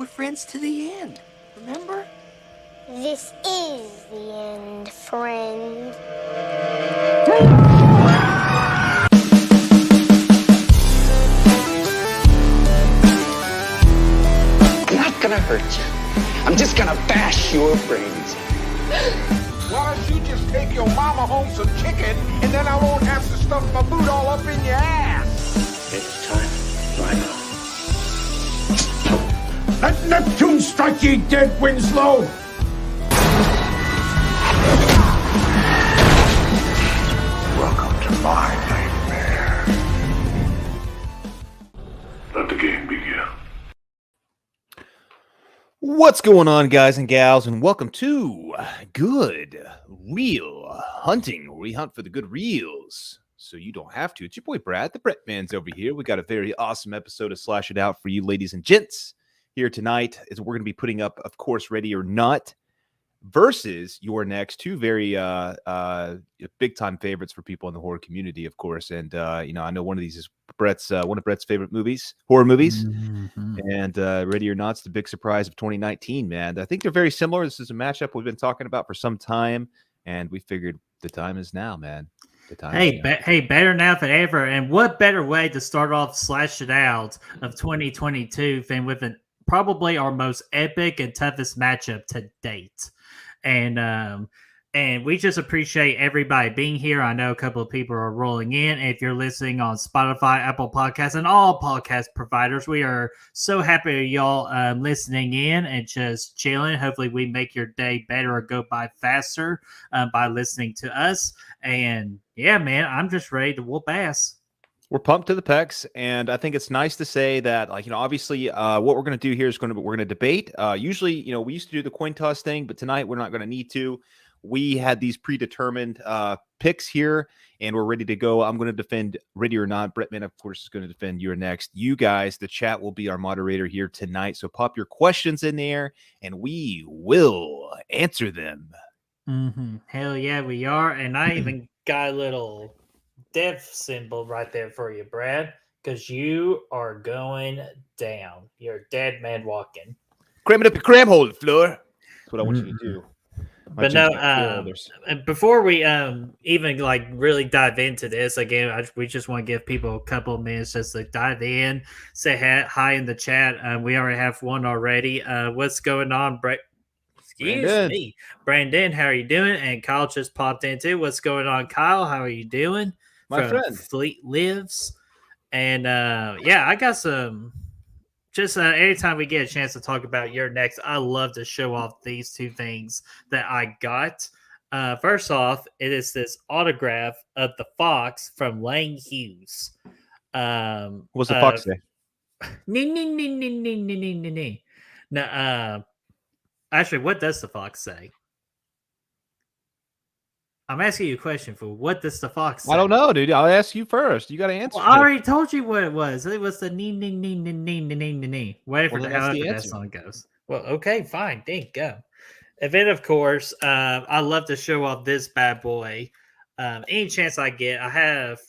friends to the end. Remember? This is the end, friend. I'm not gonna hurt you. I'm just gonna bash your brains in. Why don't you just take your mama home some chicken, and then I won't have to stuff my boot all up in your ass? It's time. Line up. Let Neptune strike ye dead, Winslow! Welcome to my nightmare. Let the game begin. What's going on, guys and gals, and welcome to Good Real Hunting, where we hunt for the good reels, so you don't have to. It's your boy Brad, the Brett Man's over here. We got a very awesome episode of Slash It Out for you, ladies and gents. Here tonight is we're going to be putting up, of course, Ready or Not versus Your Next, two very big-time favorites for people in the horror community, of course. And I know one of these is one of Brett's favorite movies, horror movies. Mm-hmm. And Ready or Not's the big surprise of 2019, man. I think they're very similar. This is a matchup we've been talking about for some time, and we figured the time is now, man. The time. Hey, better now than ever. And what better way to start off Slash It Out of 2022 than with probably our most epic and toughest matchup to date. And we just appreciate everybody being here. I know a couple of people are rolling in. If you're listening on Spotify, Apple Podcasts, and all podcast providers, we are so happy y'all listening in and just chilling. Hopefully we make your day better or go by faster by listening to us. And yeah, man, I'm just ready to whoop ass. We're pumped to the pecs, and I think it's nice to say that, obviously, what we're going to do here is we're going to debate. Usually, we used to do the coin toss thing, but tonight we're not going to need to. We had these predetermined picks here, and we're ready to go. I'm going to defend Ready or Not. Brettman, of course, is going to defend Your Next. You guys, the chat will be our moderator here tonight, so pop your questions in there, and we will answer them. Mm-hmm. Hell yeah, we are, and I even got a little death symbol right there for you, Brad, because you are going down. You're a dead man walking. Cram it up your cram hole, floor. That's what I want you to do. But no, before we even really dive into this again, we just want to give people a couple of minutes just to dive in, say hi in the chat. We already have one already. What's going on, Brett? Excuse me, Brandon. How are you doing? And Kyle just popped in too. What's going on, Kyle? How are you doing? My friend Fleet Lives. And I got some just anytime we get a chance to talk about Your Next, I love to show off these two things that I got. First off, it is this autograph of the fox from Lang Hughes. What's the fox say? No, actually, what does the fox say? I'm asking you a question, fool. What does the fox say? I don't know, dude. I'll ask you first. You got to answer. Well, I already told you what it was. It was the nee. Whatever that song goes. Well, okay, fine. Dang, go. And then, of course, I love to show off this bad boy. Any chance I get, I have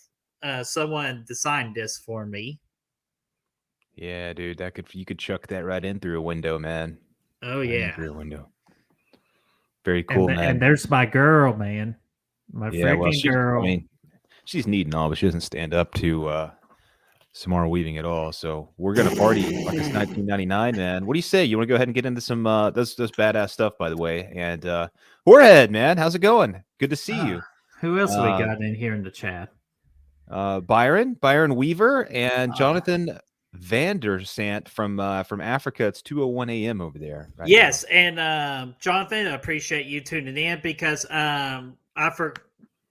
someone design this for me. Yeah, dude. You could chuck that right in through a window, man. Oh, yeah. Through a window. Very cool, man. And there's my girl, man. My freaking girl. I mean, she's neat and all, but she doesn't stand up to Samara Weaving at all. So we're gonna party like it's 1999, man. What do you say? You want to go ahead and get into some those badass stuff, by the way? And Warhead, man, how's it going? Good to see you. Who else we got in here in the chat? Byron Weaver, and Jonathan Vandersant from Africa. It's 2:01 a.m. over there. Right yes, now. And Jonathan, I appreciate you tuning in because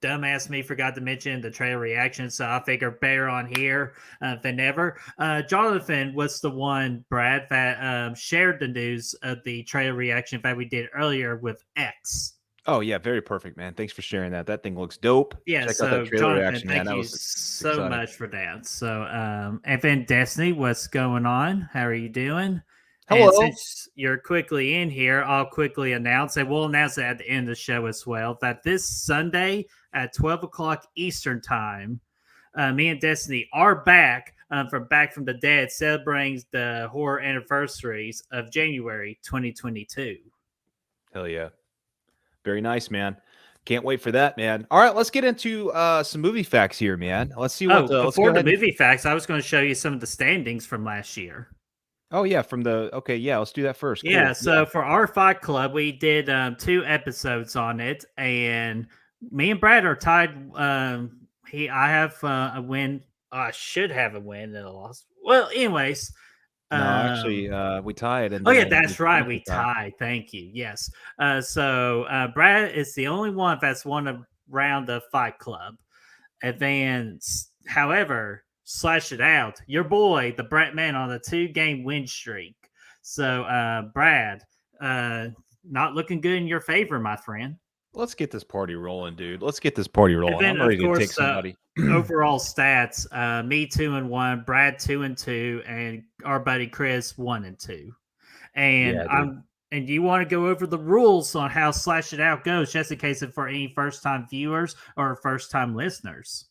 dumbass me forgot to mention the trailer reaction, so I figure better on here than ever. Jonathan was the one, Brad, that shared the news of the trailer reaction that we did earlier with X. Oh yeah, very perfect, man. Thanks for sharing that. That thing looks dope. Yeah, check so out that trailer Jonathan, reaction, man. thank you so much for that. So, and then Destiny, what's going on? How are you doing? Hello. And since you're quickly in here, I'll quickly announce, and we'll announce it at the end of the show as well, that this Sunday at 12 o'clock Eastern time, me and Destiny are back from Back from the Dead, celebrating the horror anniversaries of January 2022. Hell yeah. Very nice, man. Can't wait for that, man. All right, let's get into some movie facts here, man. Let's see what. Let's go before the ahead movie facts, I was going to show you some of the standings from last year. Oh yeah, from the okay, yeah. Let's do that first. Yeah, Cool. so for our Fight Club, we did 2 episodes on it, and me and Brad are tied. I have a win. I should have a win and a loss. Well, anyways. No, actually, we tied. And oh yeah, that's right. We tied. Thank you. Yes. So Brad is the only one that's won a round of Fight Club. And then, however, Slash It Out, your boy, the Brett Man, on a 2-game win streak. So, Brad, not looking good in your favor, my friend. Let's get this party rolling, dude. Let's get this party rolling. Then, I'm ready to take somebody. Overall stats: me 2-1, Brad 2-2, and our buddy Chris 1-2. And And do you want to go over the rules on how Slash It Out goes, just in case for any first-time viewers or first-time listeners?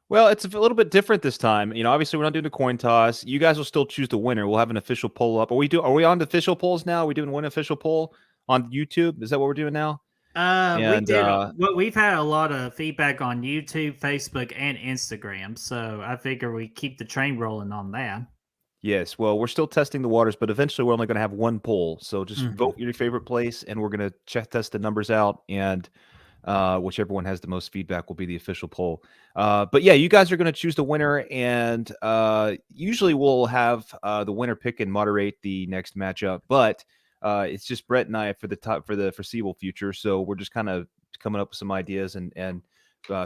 Well, it's a little bit different this time. You know, obviously we're not doing the coin toss. You guys will still choose the winner. We'll have an official poll up. Are we on the official polls now? Are we doing one official poll on YouTube? Is that what we're doing now? We did. Well, we've had a lot of feedback on YouTube, Facebook, and Instagram. So I figure we keep the train rolling on that. Yes. Well, we're still testing the waters, but eventually we're only going to have one poll. So just vote your favorite place, and we're going to test the numbers out, and whichever one has the most feedback will be the official poll. But yeah, you guys are going to choose the winner, and usually we'll have the winner pick and moderate the next matchup. But it's just Brett and I for the foreseeable future. So we're just kind of coming up with some ideas and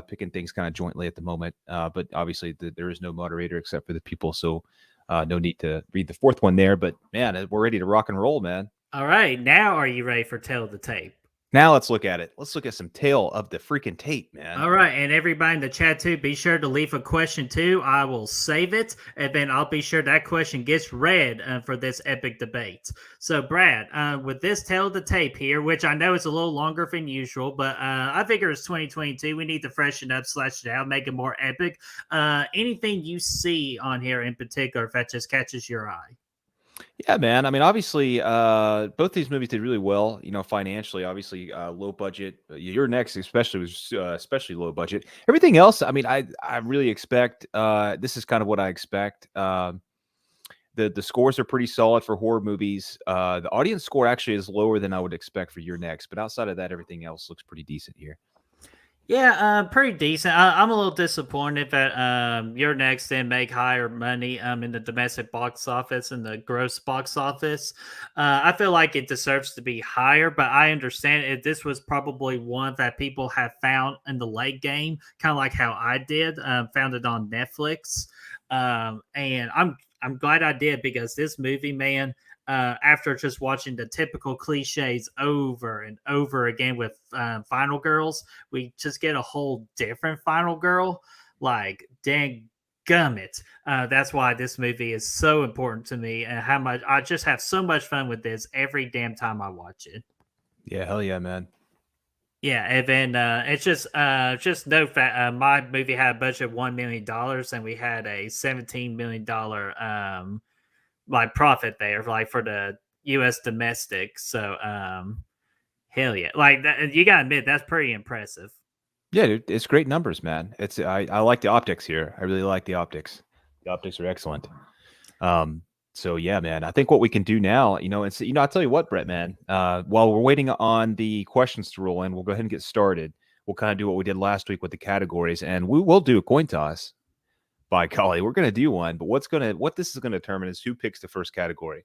picking things kind of jointly at the moment. But obviously there is no moderator except for the people. So no need to read the fourth one there. But man, we're ready to rock and roll, man. All right. Now are you ready for Tale of the Tape? Now let's look at it. Let's look at some Tale of the freaking Tape, man. All right. And everybody in the chat too, be sure to leave a question too. I will save it. And then I'll be sure that question gets read for this epic debate. So Brad, with this Tale of the Tape here, which I know is a little longer than usual, but I figure it's 2022. We need to freshen up, Slash It Out, make it more epic. Anything you see on here in particular that just catches your eye? Yeah, man. I mean, obviously, both these movies did really well. You know, financially, obviously, low budget. Your Next, especially, was especially low budget. Everything else, I mean, I really expect. This is kind of what I expect. The scores are pretty solid for horror movies. The audience score actually is lower than I would expect for Your Next, but outside of that, everything else looks pretty decent here. Yeah, pretty decent. I'm a little disappointed that Your Next didn't make higher money in the domestic box office and the gross box office. I feel like it deserves to be higher, but I understand it. This was probably one that people have found in the late game, kind of like how I did. Found it on Netflix, and I'm glad I did, because this movie, man. After just watching the typical cliches over and over again with Final Girls, we just get a whole different Final Girl. Like, dang gummit. That's why this movie is so important to me, and how much I just have so much fun with this every damn time I watch it. Yeah, hell yeah, man. Yeah, and then it's just note that my movie had a budget of $1 million, and we had a $17 million like profit there, like for the U.S. domestic. So hell yeah, like that, you gotta admit that's pretty impressive. Yeah, dude, it's great numbers, man. It's I like the optics here. I really like the optics. The optics are excellent. So yeah, man, I think what we can do now, I'll tell you what, Brett, man, while we're waiting on the questions to roll in, we'll go ahead and get started. We'll kind of do what we did last week with the categories, and we will do a coin toss. By golly, we're going to do one, but what this is going to determine is who picks the first category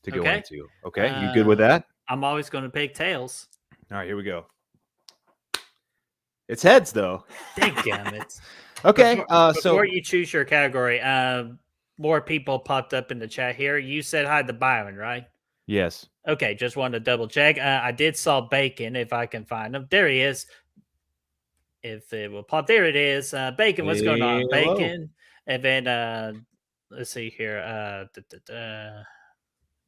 to go into. Okay, you good with that? I'm always going to pick tails. All right, here we go. It's heads, though. Damn it. Okay, before you choose your category, more people popped up in the chat here. You said hi to Byron, right? Yes. Okay, just wanted to double check. I did saw Bacon, if I can find him. There he is. If it will pop, there it is. Bacon, what's going on, Bacon? And then let's see here.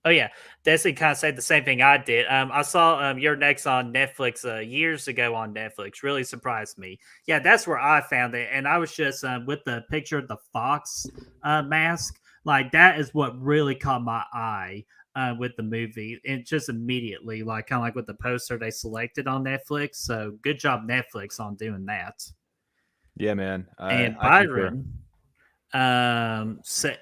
Oh yeah, Destiny kind of said the same thing I did. I saw Your Next on Netflix years ago on Netflix. Really surprised me. Yeah, that's where I found it, and I was just with the picture of the fox mask. Like that is what really caught my eye with the movie, and just immediately, like kind of like with the poster they selected on Netflix. So good job Netflix on doing that. Yeah, man. And I concur. Byron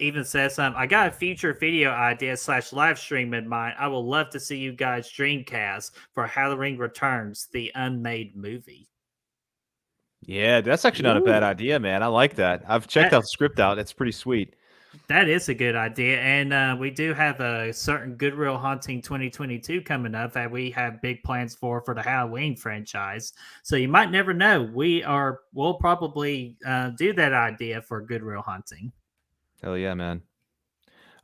even says I got a future video idea / live stream in mind. I would love to see you guys dreamcast for Halloween Returns, the unmade movie. Yeah, that's actually not a bad idea, man. I like that. I've checked out the script out. It's pretty sweet. That is a good idea. And we do have a certain Goodwill Hunting 2022 coming up that we have big plans for the Halloween franchise. So you might never know. We'll probably do that idea for Goodwill Hunting. Hell yeah, man.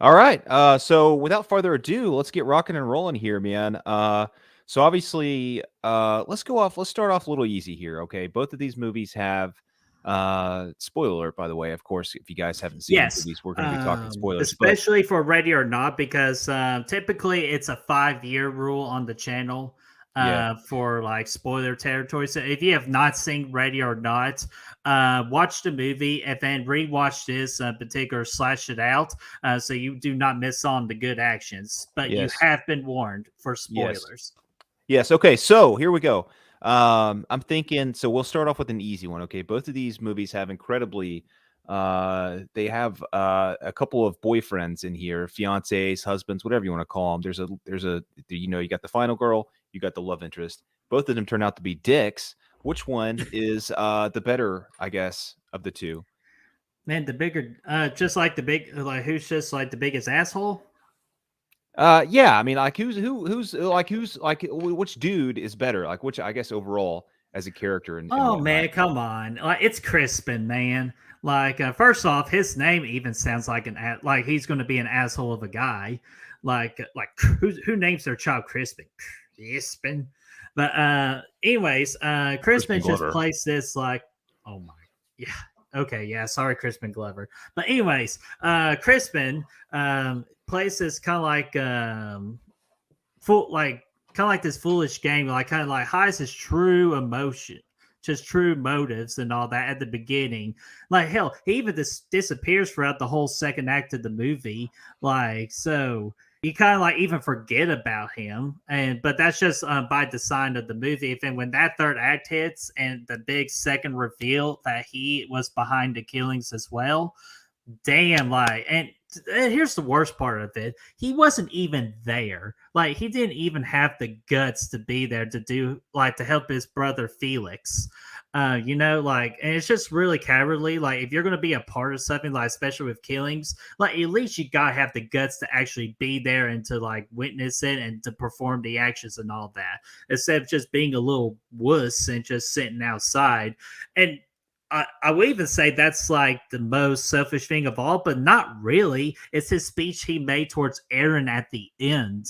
All right. So without further ado, let's get rocking and rolling here, man. So obviously, let's start off a little easy here. Okay. Both of these movies have spoiler alert, by the way. Of course, if you guys haven't seen the movies, we're going to be talking spoilers, especially for Ready or Not, because typically it's a 5-year rule on the channel for like spoiler territory. So if you have not seen Ready or Not, watch the movie and then rewatch this particular slash it out, so you do not miss on the good actions. But you have been warned for spoilers. Yes. Okay. So here we go. I'm thinking, so we'll start off with an easy one. Okay. Both of these movies have incredibly, they have a couple of boyfriends in here, fiancés, husbands, whatever you want to call them. You got the final girl, you got the love interest. Both of them turn out to be dicks. Which one is the better, I guess, of the two? Man, the bigger, just like the big, like who's just like the biggest asshole? Yeah, I mean, like which dude is better? Like which, I guess, overall as a character. Man, come on, like it's Crispin, man. Like first off, his name even sounds like like he's going to be an asshole of a guy. Like who names their child Crispin? Crispin. But anyways, Crispin just plays this like, oh my, yeah. Okay, yeah, sorry, Crispin Glover. But anyways, Crispin plays this kind of like this foolish game, like kind of like hides his true emotion, just true motives and all that at the beginning. Like hell, he even disappears throughout the whole second act of the movie. Like so. You kind of like even forget about him, but that's just by design of the movie. And when that third act hits and the big second reveal that he was behind the killings as well, damn, like, and here's the worst part of it: he wasn't even there. Like, he didn't even have the guts to be there to help his brother Felix. And it's just really cowardly. Like, if you're going to be a part of something, like, especially with killings, like, at least you got to have the guts to actually be there and to, like, witness it and to perform the actions and all that, instead of just being a little wuss and just sitting outside. And I would even say that's, like, the most selfish thing of all, but not really. It's his speech he made towards Erin at the end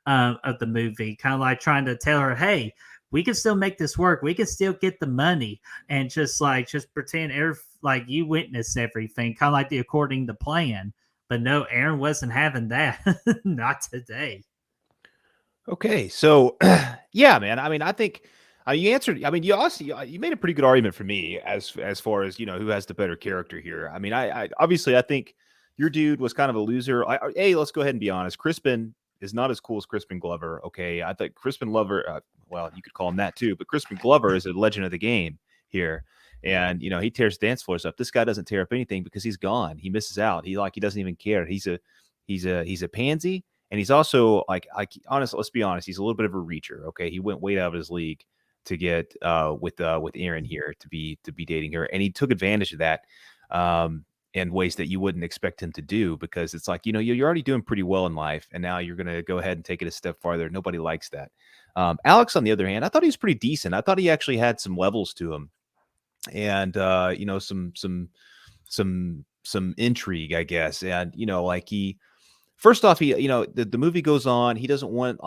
of the movie, kind of like trying to tell her, hey, we can still make this work. We can still get the money, and just pretend like you witnessed everything, kind of like the according to plan. But no, Erin wasn't having that. Not today. Okay, so yeah, man. I mean, I think you answered. I mean, you made a pretty good argument for me as far as who has the better character here. I mean, I obviously I think your dude was kind of a loser. Hey, let's go ahead and be honest. Crispin is not as cool as Crispin Glover. Okay, I think Crispin Glover. Well, you could call him that too, but Crispin Glover is a legend of the game here, and he tears dance floors up. This guy doesn't tear up anything because he's gone. He misses out. He doesn't even care. He's a pansy, and he's also like honestly, let's be honest. He's a little bit of a reacher. Okay, he went way out of his league to get with Erin here to be dating her, and he took advantage of that. In ways that you wouldn't expect him to do, because it's like, you're already doing pretty well in life, and now you're going to go ahead and take it a step farther. Nobody likes that. Alex, on the other hand, I thought he was pretty decent. I thought he actually had some levels to him, and some intrigue, I guess. And first off, the movie goes on. He doesn't want,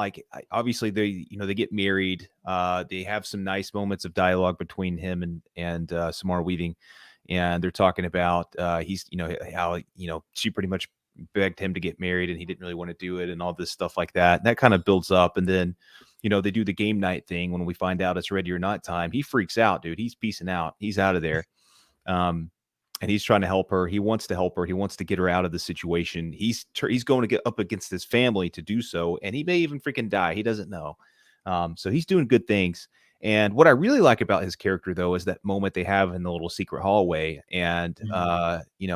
obviously they get married. They have some nice moments of dialogue between him and Samara Weaving. And they're talking about he's how she pretty much begged him to get married, and he didn't really want to do it, and all this stuff like that. And that kind of builds up, and then they do the game night thing when we find out it's ready or not time. He freaks out, dude. He's peacing out. He's out of there. And he's trying to help her. He wants to help her. He wants to get her out of the situation. He's going to get up against his family to do so, and he may even freaking die. He doesn't know. So he's doing good things. And what I really like about his character, though, is that moment they have in the little secret hallway. And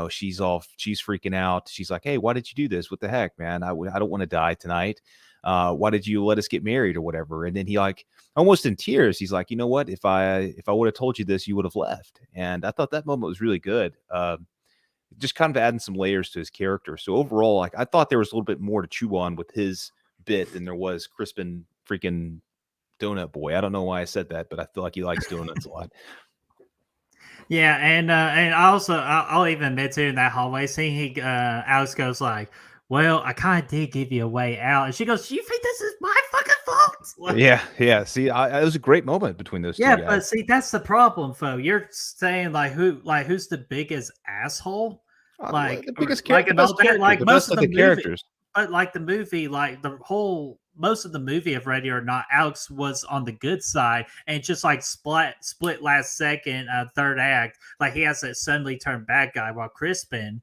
she's freaking out. She's like, "Hey, why did you do this? What the heck, man? I don't want to die tonight. Why did you let us get married or whatever?" And then he, like, almost in tears, he's like, "You know what? If I would have told you this, you would have left." And I thought that moment was really good. Just kind of adding some layers to his character. So overall, like, I thought there was a little bit more to chew on with his bit than there was Crispin freaking Donut Boy. I don't know why I said that, but I feel like he likes donuts a lot. Yeah, and I'll even admit to in that hallway scene, Alex goes like, "Well, I kind of did give you a way out," and she goes, "You think this is my fucking fault?" Like, yeah. See, it was a great moment between those two guys. But see, that's the problem, Fo. You're saying who's the biggest asshole? The biggest character, most of the characters. But like the movie, like most of the movie of Ready or Not, Alex was on the good side, and just like split last second, third act, like he has to suddenly turn bad guy, while Crispin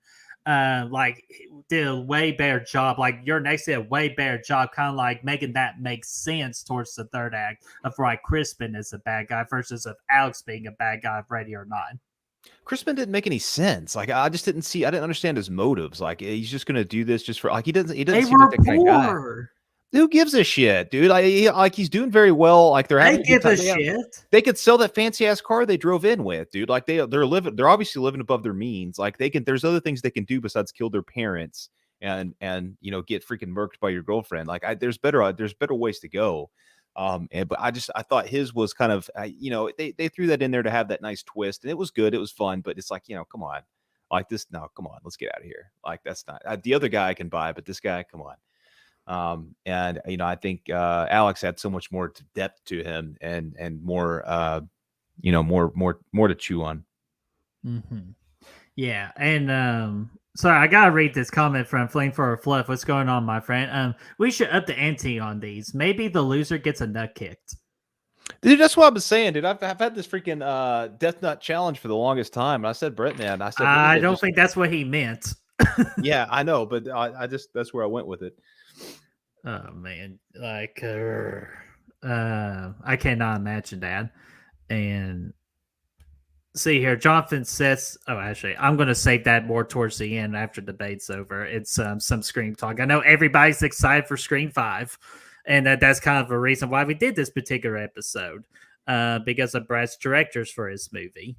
did a way better job. Like Your Next did a way better job, kind of like making that make sense towards the third act of why Crispin is a bad guy versus of Alex being a bad guy of Ready or Not. Crispin didn't make any sense. Like, I didn't understand his motives. Like, he's just gonna do this just for, like, he doesn't seem like that kind of guy. Who gives a shit, dude? He's doing very well. Like, they give a shit. They could sell that fancy ass car they drove in with, dude. Like, they're obviously living above their means. Like, there's other things they can do besides kill their parents and get freaking murked by your girlfriend. Like, there's better ways to go. But I thought his was kind of, they threw that in there to have that nice twist, and it was good. It was fun, but it's like, come on, like this. No, come on, let's get out of here. Like, that's not the other guy I can buy, but this guy, come on. And I think Alex had so much more depth to him and more, more to chew on. Mm-hmm. Yeah, and sorry, I gotta read this comment from Flame for a Fluff. What's going on, my friend? We should up the ante on these. Maybe the loser gets a nut kicked. Dude, that's what I've been saying, dude. I've had this freaking death nut challenge for the longest time, and I said, Brett, man, I don't think that's what he meant. Yeah, I know, but I just that's where I went with it. Oh man, like I cannot imagine that. And see here, Jonathan says, "Oh, actually, I'm going to save that more towards the end after the debate's over. It's some Scream talk. I know everybody's excited for Scream 5, and that's kind of a reason why we did this particular episode, because of Brad's directors for his movie."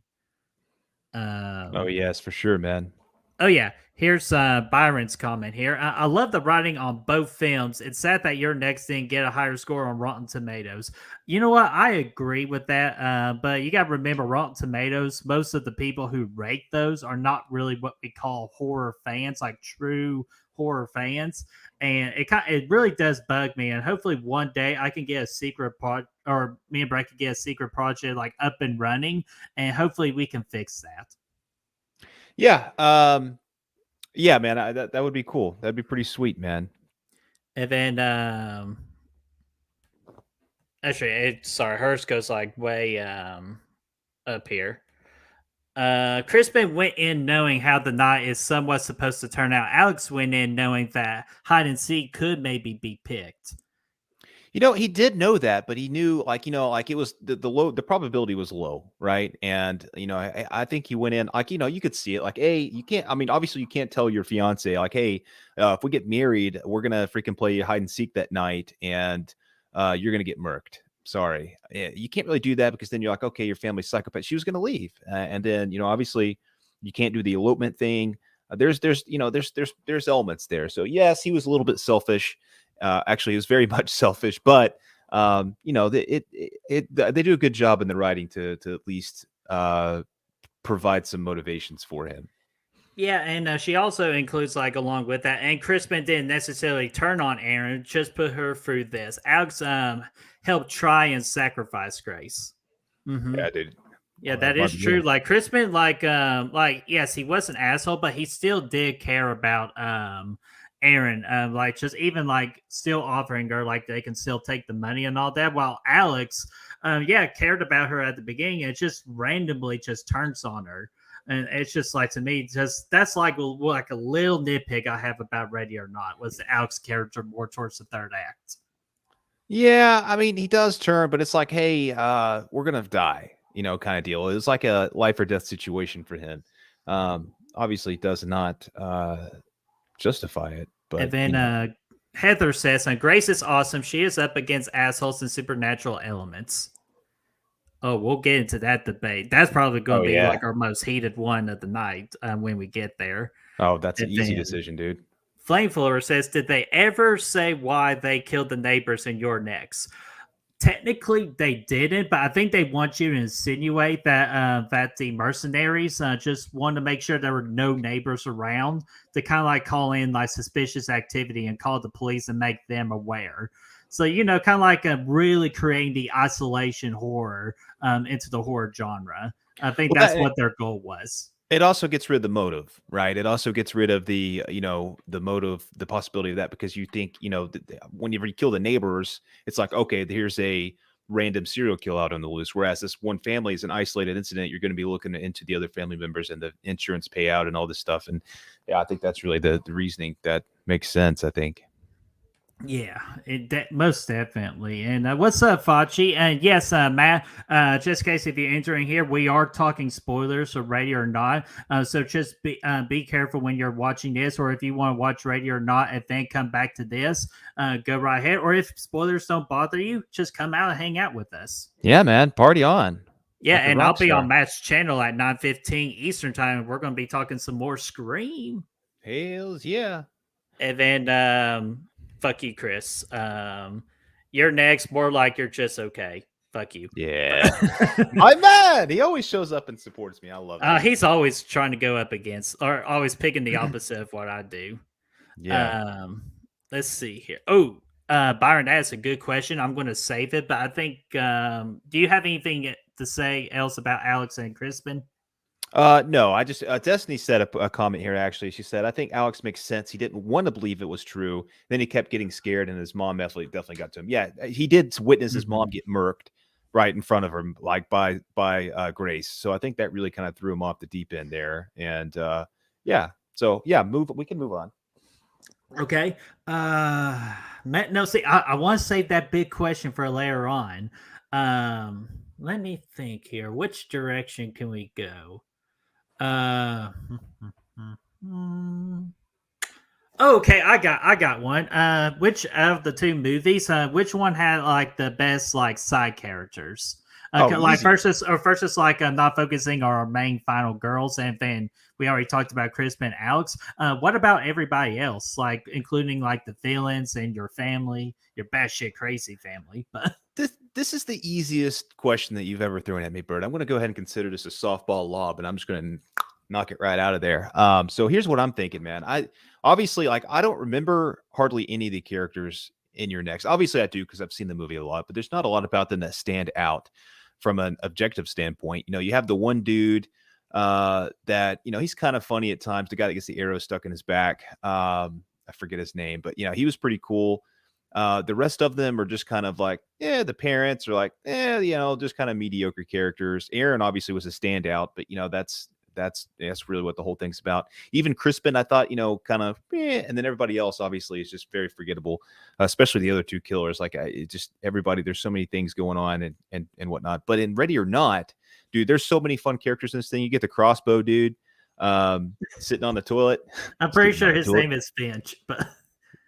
Oh yes, for sure, man. Oh yeah, here's Byron's comment here. I love the writing on both films. It's sad that Your Next didn't get a higher score on Rotten Tomatoes. You know what? I agree with that. But you got to remember, Rotten Tomatoes, most of the people who rate those are not really what we call horror fans, like true horror fans. And it really does bug me. And hopefully one day I can get a secret or me and Brett can get a secret project like up and running, and hopefully we can fix that. Yeah. Yeah, man, that would be cool. That'd be pretty sweet, man. And then, actually, sorry, hers goes like way up here. Crispin went in knowing how the night is somewhat supposed to turn out. Alex went in knowing that hide and seek could maybe be picked. He did know that, but he knew, it was the probability was low, right? And I think he went in you could see it, like, hey, you can't. I mean, obviously, you can't tell your fiance, like, hey, if we get married, we're gonna freaking play hide and seek that night, and you're gonna get murked. Sorry, you can't really do that, because then you're like, okay, your family's psychopath. She was gonna leave, and then obviously, you can't do the elopement thing. There's elements there. So yes, he was a little bit selfish. Actually, it was very much selfish, but they do a good job in the writing to at least provide some motivations for him. Yeah, and she also includes, like, along with that, and Crispin didn't necessarily turn on Aaron, just put her through this. Alex helped try and sacrifice Grace. Mm-hmm. Yeah, dude. Yeah, that is true. Like Crispin, yes, he was an asshole, but he still did care about Aaron. Like just even like still offering her like they can still take the money and all that. While Alex, cared about her at the beginning. It just randomly just turns on her. And it's just like to me, just that's like a little nitpick I have about Ready or Not was the Alex character more towards the third act. Yeah, I mean he does turn, but it's like, hey, we're gonna die, kind of deal. It was like a life or death situation for him. Obviously, it does not justify it. But and then Heather says, Grace is awesome. She is up against assholes and supernatural elements. Oh, we'll get into that debate. That's probably going to be like our most heated one of the night when we get there. Oh, that's an easy decision, dude. Flameflower says, did they ever say why they killed the neighbors in Your Next? Technically, they didn't, but I think they want you to insinuate that that the mercenaries just wanted to make sure there were no neighbors around to kind of like call in like suspicious activity and call the police and make them aware. So, kind of like really creating the isolation horror into the horror genre. I think that's what their goal was. It also gets rid of the motive, right? It also gets rid of the, the motive, the possibility of that, because you think, whenever you kill the neighbors, it's like, okay, here's a random serial kill out on the loose. Whereas this one family is an isolated incident. You're going to be looking into the other family members and the insurance payout and all this stuff. And yeah, I think that's really the reasoning that makes sense, I think. Yeah, most definitely. And what's up, Fachi? And yes, Matt, just in case if you're entering here, we are talking spoilers for Ready or Not. So just be careful when you're watching this, or if you want to watch Ready or Not and then come back to this, go right ahead. Or if spoilers don't bother you, just come out and hang out with us. Yeah, man, party on. Yeah, and I'll be on Matt's channel at 9:15 Eastern time. We're going to be talking some more Scream. Hells yeah. And then fuck you, Chris. You're next. More like you're just okay. Fuck you. Yeah. I'm mad. He always shows up and supports me. I love it. He's always trying to go up against or always picking the opposite of what I do. Yeah. Let's see here. Oh, Byron, that's a good question. I'm going to save it, but I think do you have anything to say else about Alex and Crispin? No, I just Destiny said a comment here. Actually, she said, I think Alex makes sense. He didn't want to believe it was true. Then he kept getting scared, and his mom definitely got to him. Yeah, he did witness his mom get murked right in front of him, like by Grace. So I think that really kind of threw him off the deep end there. And yeah, so yeah, we can move on. Okay. Matt, no, see, I want to save that big question for later on. Let me think here. Which direction can we go? Okay, I got one. Which of the two movies, which one had like the best like side characters? Like versus like not focusing on our main final girls, and then we already talked about Crispin and Alex. What about everybody else, like including like the villains and your family, your batshit crazy family? But this is the easiest question that you've ever thrown at me, Bert. I'm going to go ahead and consider this a softball lob, and I'm just going to knock it right out of there. So here's what I'm thinking, man. I don't remember hardly any of the characters in Your Next. Obviously, I do because I've seen the movie a lot, but there's not a lot about them that stand out from an objective standpoint. You have the one dude that he's kind of funny at times. The guy that gets the arrow stuck in his back. I forget his name, but he was pretty cool. The rest of them are just kind of like, the parents are like, just kind of mediocre characters. Aaron obviously was a standout, but that's really what the whole thing's about. Even Crispin, I thought, kind of, and then everybody else obviously is just very forgettable, especially the other two killers. Like everybody, there's so many things going on and whatnot. But in Ready or Not, dude, there's so many fun characters in this thing. You get the crossbow dude sitting on the toilet. I'm pretty sure his name is Finch, but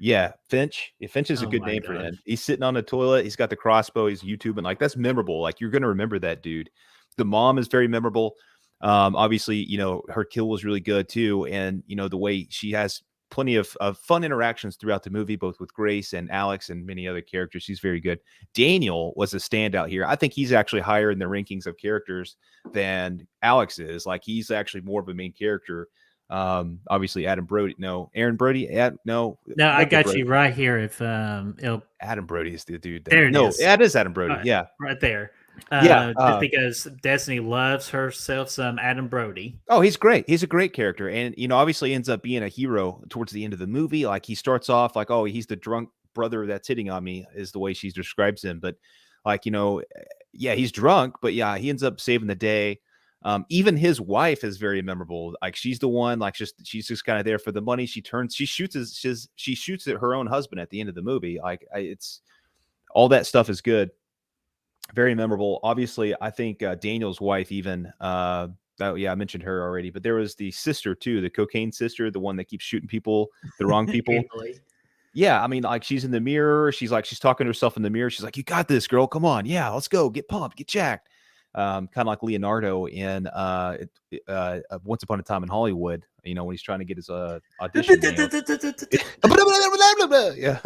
yeah, Finch. Yeah, Finch is a good name for him. He's sitting on the toilet. He's got the crossbow. He's YouTubing. Like, that's memorable. Like, you're going to remember that dude. The mom is very memorable. Obviously, her kill was really good too. And, the way she has plenty of fun interactions throughout the movie, both with Grace and Alex and many other characters. She's very good. Daniel was a standout here. I think he's actually higher in the rankings of characters than Alex is. Like, he's actually more of a main character. Obviously Aaron Brody. No, I got Brody. You right here. If Adam Brody is the dude. There it is. That is Adam Brody. Yeah, right there. Just because Destiny loves herself some Adam Brody. Oh, he's great. He's a great character. And, obviously ends up being a hero towards the end of the movie. Like, he starts off like, oh, he's the drunk brother that's hitting on me, is the way she describes him. But, like, yeah, he's drunk, but yeah, he ends up saving the day. Even his wife is very memorable. Like, she's the one, like, she's just kind of there for the money. She shoots at her own husband at the end of the movie. Like, it's all that stuff is good. Very memorable. Obviously, I think Daniel's wife even, I mentioned her already, but there was the sister too, the cocaine sister, the one that keeps shooting people, the wrong people. Yeah, I mean, like, she's in the mirror. She's talking to herself in the mirror. She's like, "You got this, girl. Come on. Yeah, let's go. Get pumped. Get jacked." Kind of like Leonardo in Once Upon a Time in Hollywood, when he's trying to get his audition. Yeah.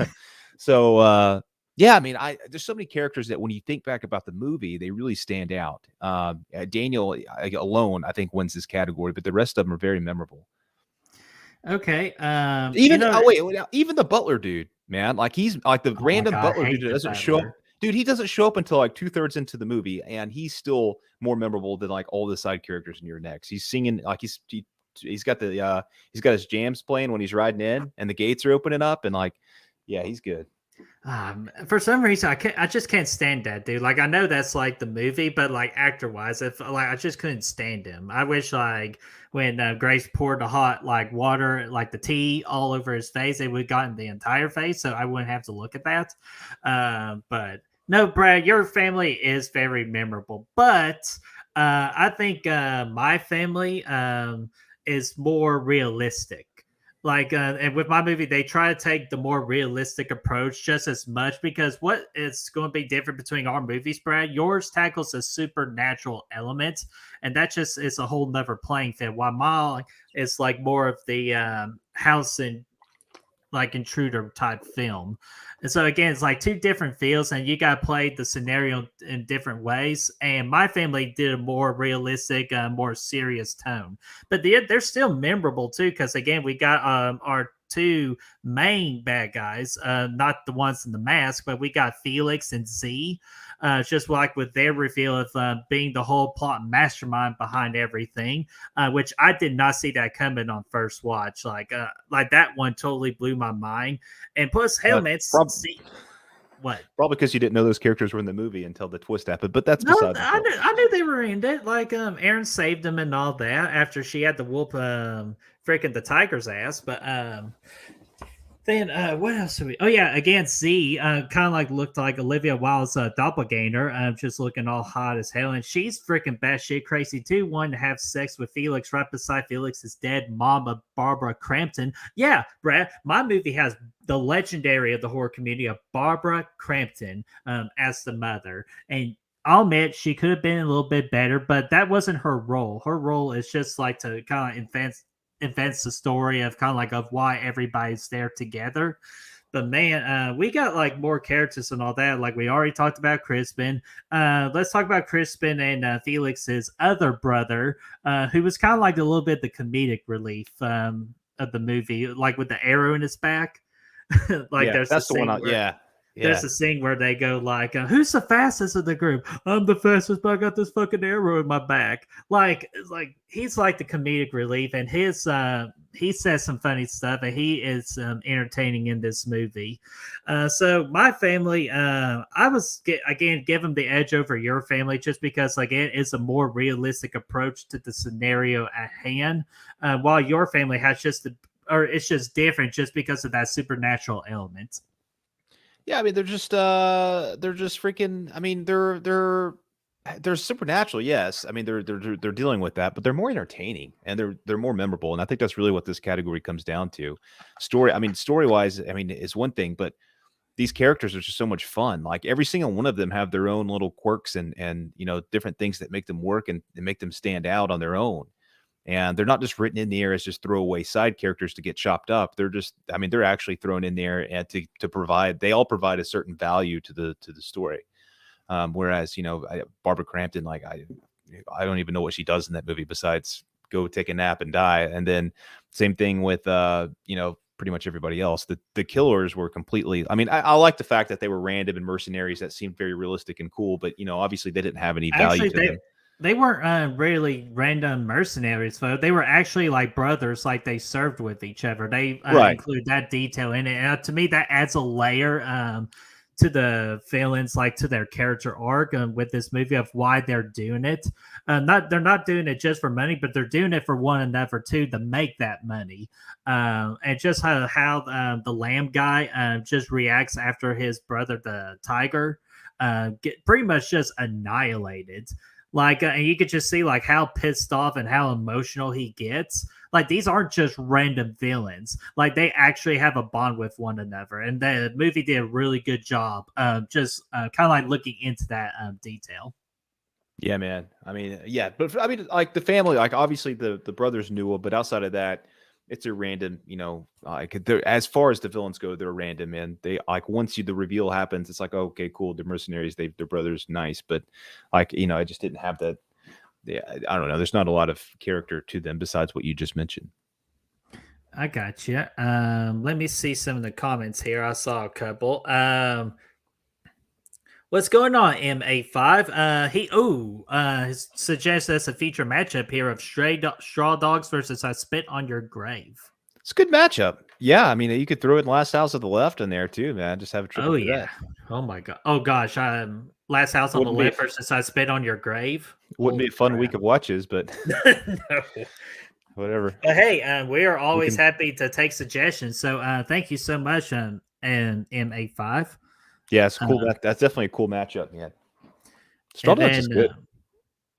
So, yeah, I mean, there's so many characters that when you think back about the movie, they really stand out. Daniel alone, I think, wins this category, but the rest of them are very memorable. Okay. Even the butler dude, man, like, he's like the random butler dude that doesn't show up. Dude, he doesn't show up until like 2/3 into the movie, and he's still more memorable than like all the side characters in your next. He's singing, like, he's got his jams playing when he's riding in, and the gates are opening up, and like, yeah, he's good. For some reason, I just can't stand that dude. Like, I know that's like the movie, but like, actor wise, I just couldn't stand him. I wish, like, when Grace poured the hot like water, like the tea, all over his face, it would have gotten the entire face, so I wouldn't have to look at that. But no, Brad, your family is very memorable, but I think my family is more realistic. Like, and with my movie, they try to take the more realistic approach just as much, because what is going to be different between our movies, Brad? Yours tackles a supernatural element, and that just is a whole nother playing field. While mine is like more of the house and like intruder type film. And so again, it's like two different fields, and you got to play the scenario in different ways. And my family did a more realistic, more serious tone, but they're still memorable too, because again, we got our two main bad guys, not the ones in the mask, but we got Felix and Z. Just like with their reveal of being the whole plot mastermind behind everything, which I did not see that coming on first watch. Like that one totally blew my mind. And plus, helmets. What? Probably because you didn't know those characters were in the movie until the twist happened. But that's beside I knew they were in it. Like, Aaron saved them and all that after she had to whoop freaking the tiger's ass. But then what else do we? Oh yeah, against Z, kind of like looked like Olivia Wilde's doppelganger, just looking all hot as hell, and she's freaking batshit crazy too, wanting to have sex with Felix right beside Felix's dead mama, Barbara Crampton. Yeah, Brad, my movie has the legendary of the horror community of Barbara Crampton as the mother, and I'll admit she could have been a little bit better, but that wasn't her role. Her role is just like to kind of invents the story of kind of like of why everybody's there together. But man, we got like more characters and all that. Like, we already talked about Crispin. Let's talk about Crispin and Felix's other brother, who was kind of like a little bit the comedic relief of the movie, like with the arrow in his back. Like, yeah, that's the one. Yeah. There's a scene where they go like, who's the fastest of the group? I'm the fastest, but I got this fucking arrow in my back. Like he's like the comedic relief, and his he says some funny stuff, and he is entertaining in this movie. So my family, I was again give them the edge over your family, just because again it's a more realistic approach to the scenario at hand, while your family has it's just different just because of that supernatural element. Yeah, I mean, they're just freaking. I mean, they're supernatural. Yes, I mean they're dealing with that, but they're more entertaining and they're more memorable. And I think that's really what this category comes down to. Story wise, I mean, is one thing, but these characters are just so much fun. Like, every single one of them have their own little quirks and different things that make them work and make them stand out on their own. And they're not just written in there as just throwaway side characters to get chopped up. They're actually thrown in there and to provide. They all provide a certain value to the story. Whereas Barbara Crampton, like I don't even know what she does in that movie besides go take a nap and die. And then same thing with pretty much everybody else. The killers were completely. I mean, I like the fact that they were random and mercenaries that seemed very realistic and cool, but obviously they didn't have any value to them. They weren't really random mercenaries, though. They were actually like brothers, like they served with each other. They include that detail in it. And to me, that adds a layer to the villains, like to their character arc with this movie of why they're doing it. They're not doing it just for money, but they're doing it for one another too, to make that money. And just how the lamb guy just reacts after his brother, the tiger, get pretty much just annihilated. Like, and you could just see like how pissed off and how emotional he gets. Like, these aren't just random villains. Like, they actually have a bond with one another. And the movie did a really good job just kind of like looking into that detail. Yeah, man. I mean, yeah, but I mean, like the family, like obviously the brothers knew, but outside of that, it's a random, like as far as the villains go, they're random, and they like once the reveal happens, it's like, oh, okay, cool, they're mercenaries, they're brothers, nice, but like I just didn't have that. Yeah, I don't know. There's not a lot of character to them besides what you just mentioned. I got you. Let me see some of the comments here. I saw a couple. What's going on, M85? He suggests us a feature matchup here of Straw Dogs versus I Spit on Your Grave. It's a good matchup. Yeah, I mean, you could throw it in Last House on the Left in there too, man. Just have a triple. Oh yeah. Oh my god. Oh gosh. Last House on the Left versus I Spit on Your Grave. Wouldn't be a fun week of watches, but no. Whatever. But hey, we are always happy to take suggestions. So thank you so much, and M85. Yeah, it's cool. That's definitely a cool matchup, man. Straw Dogs is good.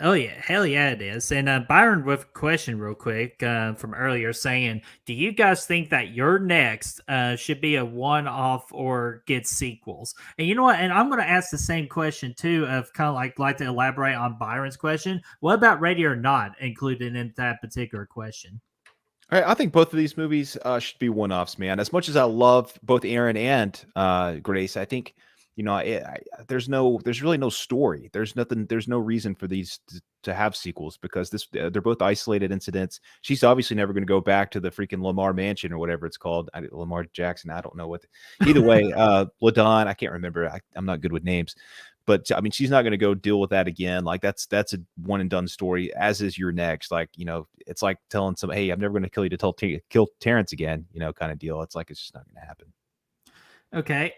Oh yeah, hell yeah, it is. And Byron with a question real quick from earlier saying, do you guys think that Your Next should be a one-off or get sequels? And you know what? And I'm going to ask the same question too, of kind of like to elaborate on Byron's question. What about Ready or Not included in that particular question? All right, I think both of these movies should be one-offs, man. As much as I love both Aaron and Grace, I think there's really no story. There's no reason for these to have sequels because they're both isolated incidents. She's obviously never going to go back to the freaking Lamar Mansion or whatever it's called. Lamar Jackson. I don't know what. Either way, LaDon. I can't remember. I'm not good with names. But I mean, she's not going to go deal with that again. Like that's a one and done story. As is Your Next. Like it's like telling somebody, "Hey, I'm never going to kill you to kill Terrence again." Kind of deal. It's like it's just not going to happen. Okay.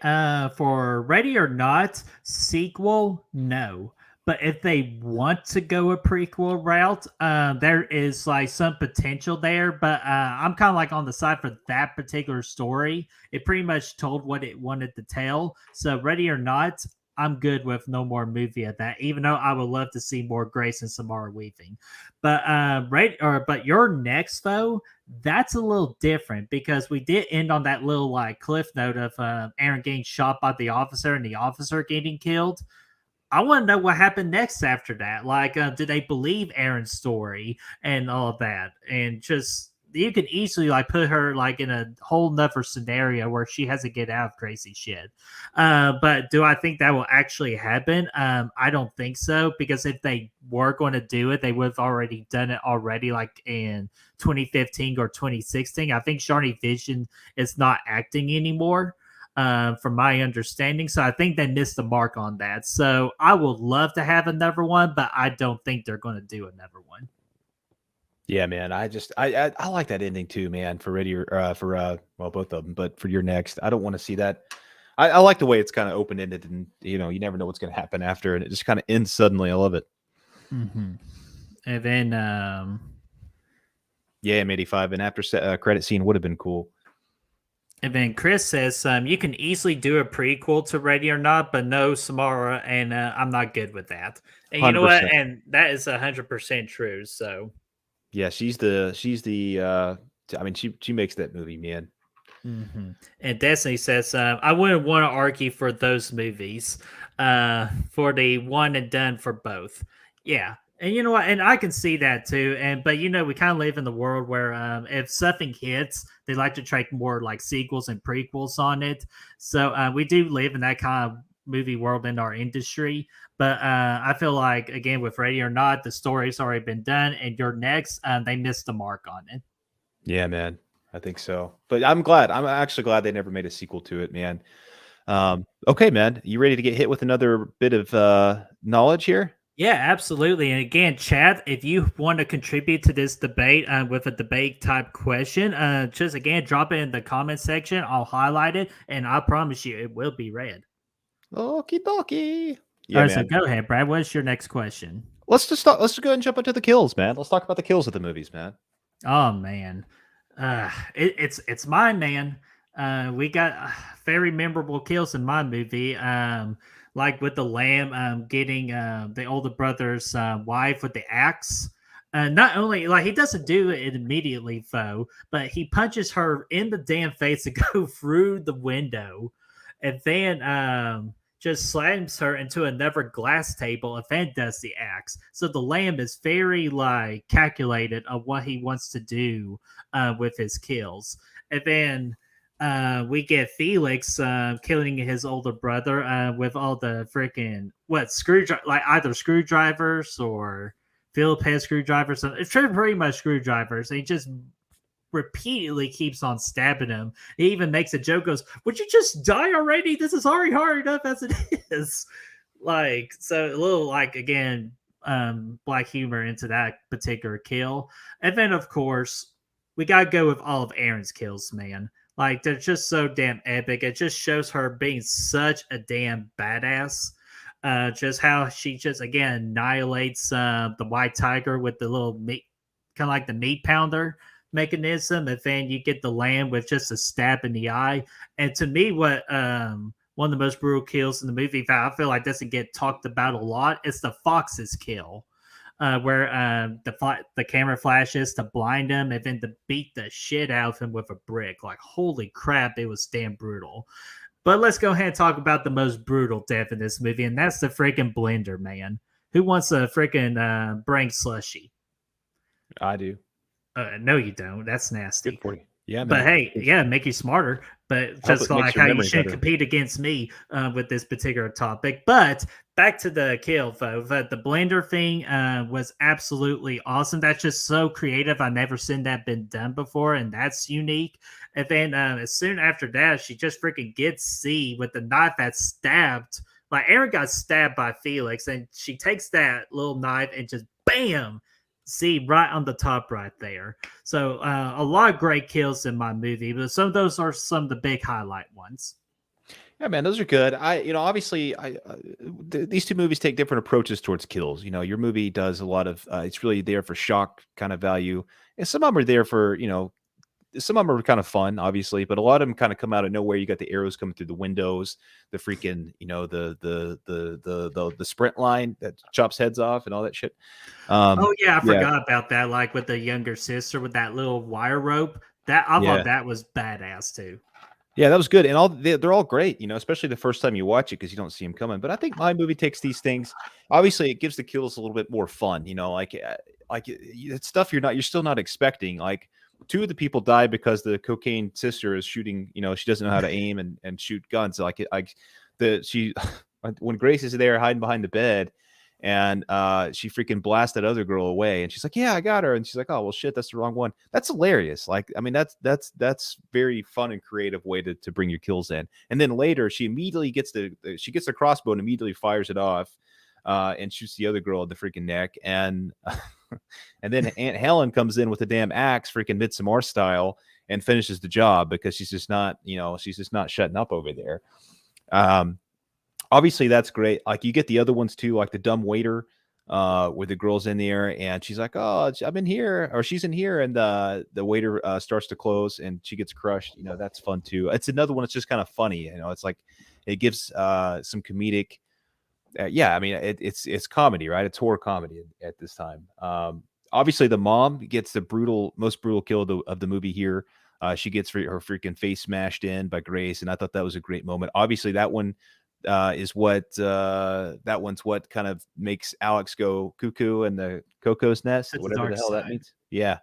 For Ready or Not sequel, no. But if they want to go a prequel route, there is like some potential there. But I'm kind of like on the side for that particular story. It pretty much told what it wanted to tell. So Ready or Not, I'm good with no more movie of that, even though I would love to see more Grace and Samara Weaving. But but Your Next though, that's a little different because we did end on that little like cliff note of Aaron getting shot by the officer and the officer getting killed. I want to know what happened next after that. Like, did they believe Aaron's story and all of that? And just you can easily like put her like in a whole nother scenario where she has to get out of crazy shit. But do I think that will actually happen? I don't think so, because if they were going to do it, they would have already done it already, like in 2015 or 2016. I think Sharni Vision is not acting anymore. From my understanding. So I think they missed the mark on that. So I would love to have another one, but I don't think they're going to do another one. Yeah, man. I like that ending too, man, for both of them, but for Your Next, I don't want to see that. I like the way it's kind of open-ended and, you never know what's going to happen after, and it just kind of ends suddenly. I love it. Mm-hmm. And then, yeah, M85, and after credit scene would have been cool. And then Chris says, you can easily do a prequel to Ready or Not, but no Samara, and I'm not good with that. And you 100%. Know what? And that is 100% true. So, yeah, she's the. I mean, she makes that movie, man. Mm-hmm. And Destiny says, I wouldn't want to argue for those movies, for the one and done for both. Yeah. And you know what? And I can see that too. But we kind of live in the world where if something hits, they like to try more like sequels and prequels on it. So we do live in that kind of movie world in our industry. But I feel like, again, with Ready or Not, the story's already been done. And Your Next, they missed the mark on it. Yeah, man. I think so. But I'm actually glad they never made a sequel to it, man. Okay, man. You ready to get hit with another bit of knowledge here? Yeah, absolutely. And again, chat, if you want to contribute to this debate with a debate type question, just again, drop it in the comment section. I'll highlight it, and I promise you it will be read. Okie dokie. Yeah, all right, man. So go ahead, Brad. What's your next question? Let's just go ahead and jump into the kills, man. Let's talk about the kills of the movies, man. Oh man, it's mine, man. We got very memorable kills in my movie. Like with the lamb getting the older brother's wife with the axe. Not only like he doesn't do it immediately, though, but he punches her in the damn face to go through the window, and then just slams her into another glass table and then does the axe. So the lamb is very like calculated on what he wants to do with his kills. And then we get Felix killing his older brother with all the freaking screwdriver, like either screwdrivers or Philip has screwdrivers. It's pretty much screwdrivers. And he just repeatedly keeps on stabbing him. He even makes a joke, goes, "Would you just die already? This is already hard enough as it is." Like, so a little like again, black humor into that particular kill. And then of course, we gotta go with all of Erin's kills, man. Like, they're just so damn epic. It just shows her being such a damn badass. Just how she just again annihilates the white tiger with the little meat, kind of like the meat pounder mechanism, and then you get the lamb with just a stab in the eye. And to me, what one of the most brutal kills in the movie that I feel like doesn't get talked about a lot is the fox's kill, where the camera flashes to blind him and then to beat the shit out of him with a brick. Like, holy crap, it was damn brutal. But let's go ahead and talk about the most brutal death in this movie, and that's the freaking blender, man. Who wants a freaking brain slushy? I do. No, you don't. That's nasty. Good for you. Yeah, man. But hey, yeah, make you smarter. But just like how you shouldn't compete against me with this particular topic. But back to the kill, though. The blender thing was absolutely awesome. That's just so creative. I've never seen that been done before, and that's unique. And then as soon after that, she just freaking gets C with the knife that's stabbed. Like, Erin got stabbed by Felix, and she takes that little knife and just bam! See, right on the top right there. So a lot of great kills in my movie, but some of those are some of the big highlight ones. Yeah, man, those are good. Obviously, these two movies take different approaches towards kills. Your movie does a lot of, it's really there for shock kind of value, and some of them are there for, some of them are kind of fun, obviously, but a lot of them kind of come out of nowhere. You got the arrows coming through the windows, the freaking, the sprint line that chops heads off and all that shit. Oh yeah, I forgot about that. Like with the younger sister with that little wire rope. I thought that was badass too. Yeah, that was good, and they're all great. Especially the first time you watch it because you don't see them coming. But I think my movie takes these things. Obviously, it gives the kills a little bit more fun. Like it's stuff you're still not expecting. Like, two of the people die because the cocaine sister is shooting. She doesn't know how to aim and shoot guns. When Grace is there hiding behind the bed, and she freaking blasts that other girl away, and she's like, "Yeah, I got her," and she's like, "Oh well, shit, that's the wrong one." That's hilarious. Like, I mean, that's very fun and creative way to bring your kills in. And then later, she immediately gets the crossbow and immediately fires it off, and shoots the other girl in the freaking neck, and and then Aunt Helen comes in with a damn axe, freaking Midsommar style, and finishes the job because she's just not shutting up over there. Obviously that's great. Like, you get the other ones too, like the dumb waiter, where the girl's in there and she's like, "Oh, I'm in here," or she's in here, and the waiter starts to close and she gets crushed. That's fun too. It's another one that's just kind of funny. It's like it gives some comedic. I mean, it's comedy, right? It's horror comedy at this time. Obviously, the mom gets the most brutal kill of the movie here. She gets her freaking face smashed in by Grace, and I thought that was a great moment. Obviously, that one is what kind of makes Alex go cuckoo in the Coco's nest, That's whatever the hell side. That means. Yeah.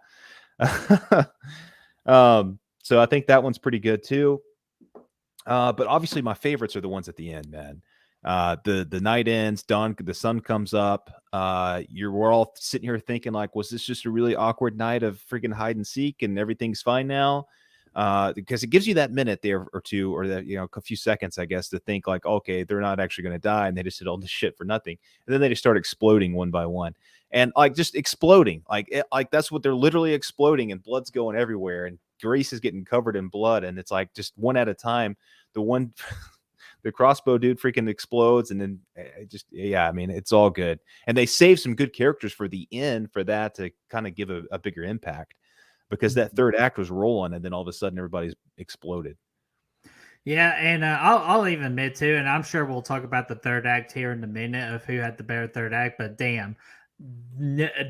So I think that one's pretty good too. But obviously, my favorites are the ones at the end, man. The night ends, the sun comes up. We're all sitting here thinking, like, was this just a really awkward night of freaking hide and seek and everything's fine now? because it gives you that minute there or two, or that, a few seconds, I guess, to think like, okay, they're not actually going to die, and they just did all this shit for nothing, and then they just start exploding one by one, and like just exploding, like that's what they're literally exploding, and blood's going everywhere, and Grace is getting covered in blood, and it's like just one at a time. The one, the crossbow dude freaking explodes, and then I mean, it's all good, and they save some good characters for the end for that to kind of give a bigger impact, because that third act was rolling, and then all of a sudden everybody's exploded. Yeah, and I'll even admit too, and I'm sure we'll talk about the third act here in a minute of who had the better third act, but damn,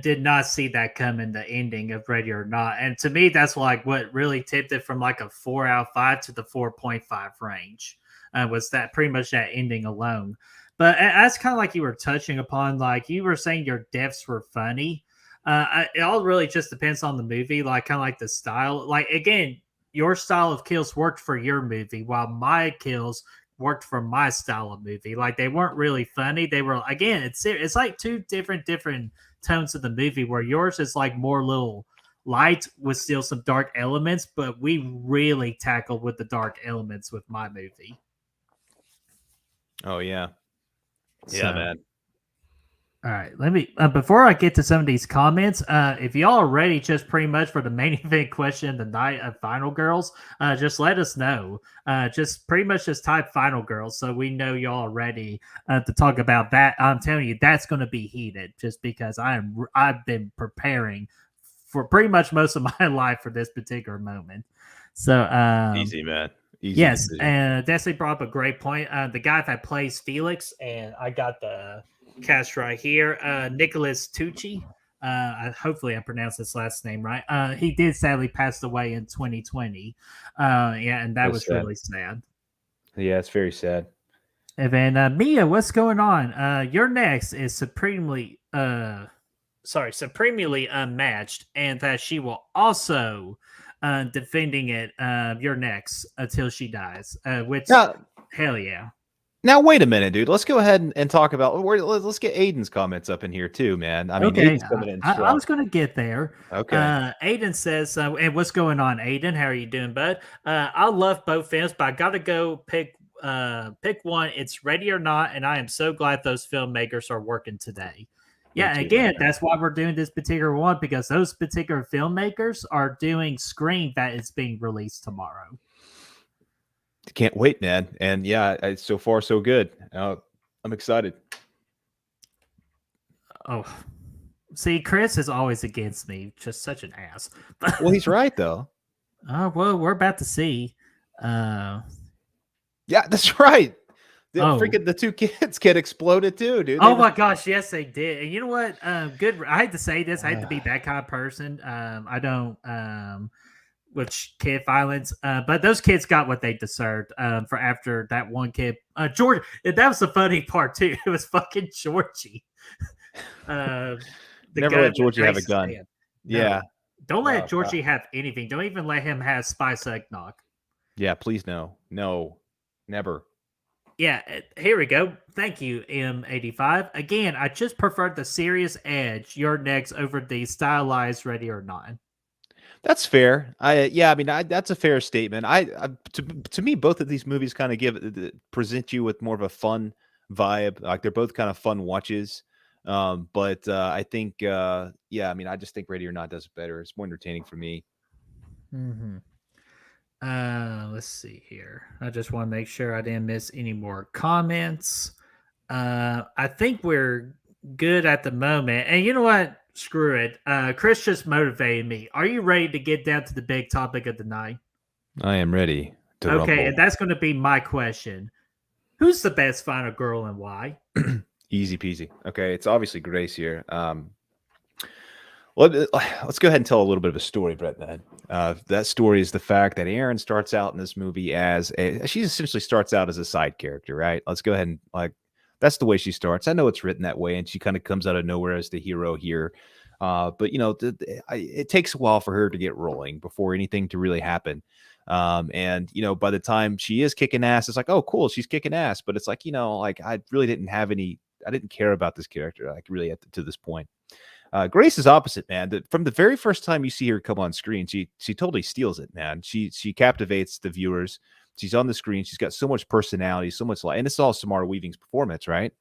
did not see that coming, the ending of Ready or Not. And to me, that's like what really tipped it from like a 4 out of 5 to the 4.5 range, was that pretty much that ending alone. But that's kind of like you were touching upon, like you were saying your deaths were funny. It all really just depends on the movie, like kind of like the style. Like, again, your style of kills worked for your movie, while my kills worked for my style of movie. Like, they weren't really funny. They were, again, it's like two different tones of the movie, where yours is like more little light with still some dark elements, but we really tackled with the dark elements with my movie. Oh yeah. Yeah, So, man. All right, let me before I get to some of these comments, if y'all are ready just pretty much for the main event question of the night of Final Girls, just let us know. Just pretty much just type Final Girls so we know y'all are ready to talk about that. I'm telling you, that's going to be heated, just because I've been preparing for pretty much most of my life for this particular moment. So Easy, man. Easy. Yes, and Destiny brought up a great point. The guy that plays Felix, and I got the cast right here, Nicholas Tucci. Hopefully I pronounced his last name right. He did sadly pass away in 2020. And that was really sad. Yeah, it's very sad. And then Mia, what's going on? Your next is supremely unmatched, and that she will also defending it your next until she dies. Which hell yeah. Now, wait a minute, dude. Let's go ahead and talk about. Let's get Aiden's comments up in here too, man. I mean, okay. Aiden's coming in I was going to get there. Okay. Aiden says, and what's going on, Aiden? How are you doing, bud? I love both films, but I got to go pick one. It's Ready or Not, and I am so glad those filmmakers are working today. Yeah, and again, that's why we're doing this particular one, because those particular filmmakers are doing Scream that is being released tomorrow. Can't wait, man. And yeah, so far so good. I'm excited. Oh, see, Chris is always against me. Just such an ass. Well, he's right though. Well, we're about to see. Yeah, that's right. The two kids get exploded too, dude. My gosh, yes, they did. And you know what? Good. I hate to say this. I hate to be that kind of person. I don't. Which kid violence, but those kids got what they deserved for after that one kid, George. That was the funny part too. It was fucking Georgie. Never let Georgie have a gun. No, yeah, don't let Georgie have anything. Don't even let him have spice eggnog. Yeah, please no, never. Yeah, here we go. Thank you, M85. Again, I just preferred the serious edge, your next, over the stylized Ready or Not. That's fair. That's a fair statement. To me, both of these movies kind of present you with more of a fun vibe. Like, they're both kind of fun watches. But I think, I just think Ready or Not does it better. It's more entertaining for me. Mm-hmm. Let's see here. I just want to make sure I didn't miss any more comments. I think we're good at the moment. And you know what? Screw it. Chris just motivated me. Are you ready to get down to the big topic of the night? I am ready to rumble. And that's going to be my question. Who's the best final girl and why? Easy peasy. Okay, it's obviously Grace here. Let's go ahead and tell a little bit of a story, Brett. That story is the fact that Erin starts out in this movie she essentially starts out as a side character, right? Let's go ahead and that's the way she starts. I know it's written that way, and she kind of comes out of nowhere as the hero here. But it takes a while for her to get rolling before anything to really happen. And by the time she is kicking ass, it's like, oh, cool, she's kicking ass. But it's like, I really didn't have I didn't care about this character, really to this point. Grace is opposite, man. From the very first time you see her come on screen, she totally steals it, man. She captivates the viewers. She's on the screen. She's got so much personality, so much light, and it's all Samara Weaving's performance, right?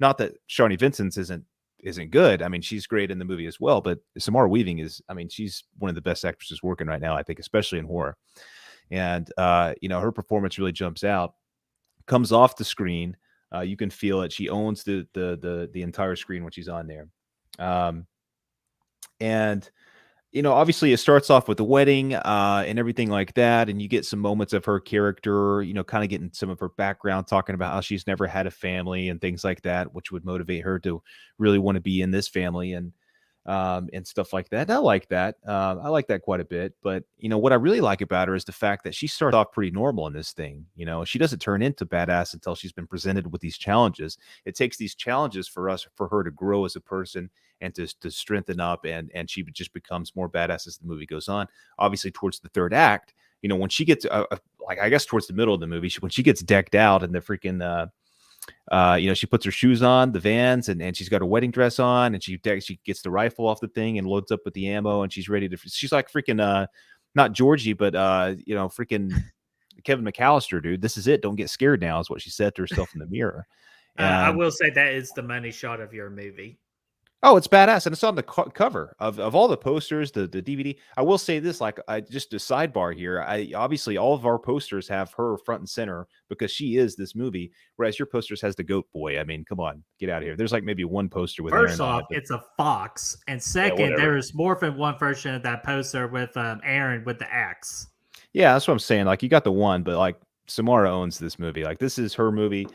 Not that Shawnee Vincent's isn't good. I mean, she's great in the movie as well, but Samara Weaving is, I mean, she's one of the best actresses working right now, I think, especially in horror. And her performance really jumps out. Comes off the screen, you can feel it. She owns the entire screen when she's on there. And obviously it starts off with the wedding and everything like that, and you get some moments of her character, kind of getting some of her background, talking about how she's never had a family and things like that, which would motivate her to really want to be in this family and stuff like that. And I like that. I like that quite a bit. But what I really like about her is the fact that she starts off pretty normal in this thing. She doesn't turn into badass until she's been presented with these challenges. It takes these challenges for her to grow as a person and to strengthen up, and she just becomes more badass as the movie goes on. Obviously, towards the third act, when she gets I guess towards the middle of the movie, when she gets decked out in the freaking she puts her shoes on, the Vans, and she's got her wedding dress on, and she gets the rifle off the thing and loads up with the ammo, and she's ready to. She's like freaking not Georgie, but freaking Kevin McAllister, dude. This is it. Don't get scared now, is what she said to herself in the mirror. I will say that is the money shot of your movie. Oh, it's badass, and it's on the cover of all the posters, the DVD. I will say this, just a sidebar here. Obviously all of our posters have her front and center because she is this movie, whereas your posters has the goat boy. I mean, come on, get out of here. There's like maybe one poster with first Aaron off, it's a fox, and second, there is more than one version of that poster with Aaron with the axe. Yeah, that's what I'm saying. Like, you got the one, but like Samara owns this movie. Like, this is her movie.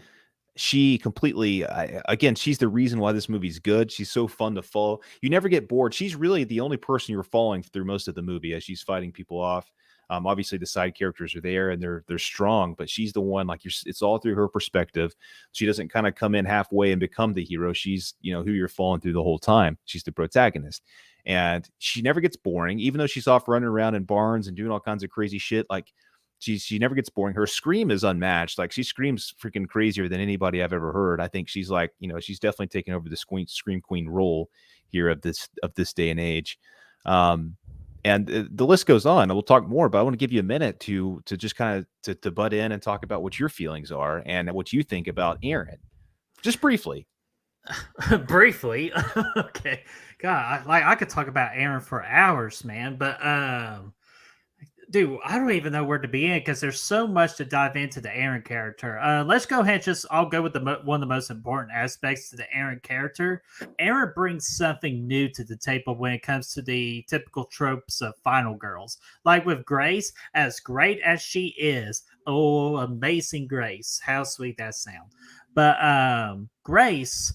She completely, again, she's the reason why this movie's good. She's so fun to follow. You never get bored. She's really the only person you're following through most of the movie as she's fighting people off. Obviously the side characters are there and they're strong, but she's the one, like, it's all through her perspective. She doesn't kind of come in halfway and become the hero. She's, who you're following through the whole time. She's the protagonist, and she never gets boring, even though she's off running around in barns and doing all kinds of crazy shit. Like, she never gets boring. Her scream is unmatched. Like, she screams freaking crazier than anybody I've ever heard. I think she's like, she's definitely taking over the scream queen role here of this day and age. And the list goes on. We'll talk more, but I want to give you a minute to just kind of to butt in and talk about what your feelings are and what you think about Aaron, just briefly. Briefly, okay. God, I could talk about Aaron for hours, man. But dude, I don't even know where to begin because there's so much to dive into the Aaron character. Let's go ahead. I'll go with one of the most important aspects to the Aaron character. Aaron brings something new to the table when it comes to the typical tropes of final girls. Like with Grace, as great as she is, oh, amazing Grace. How sweet that sounds. But Grace,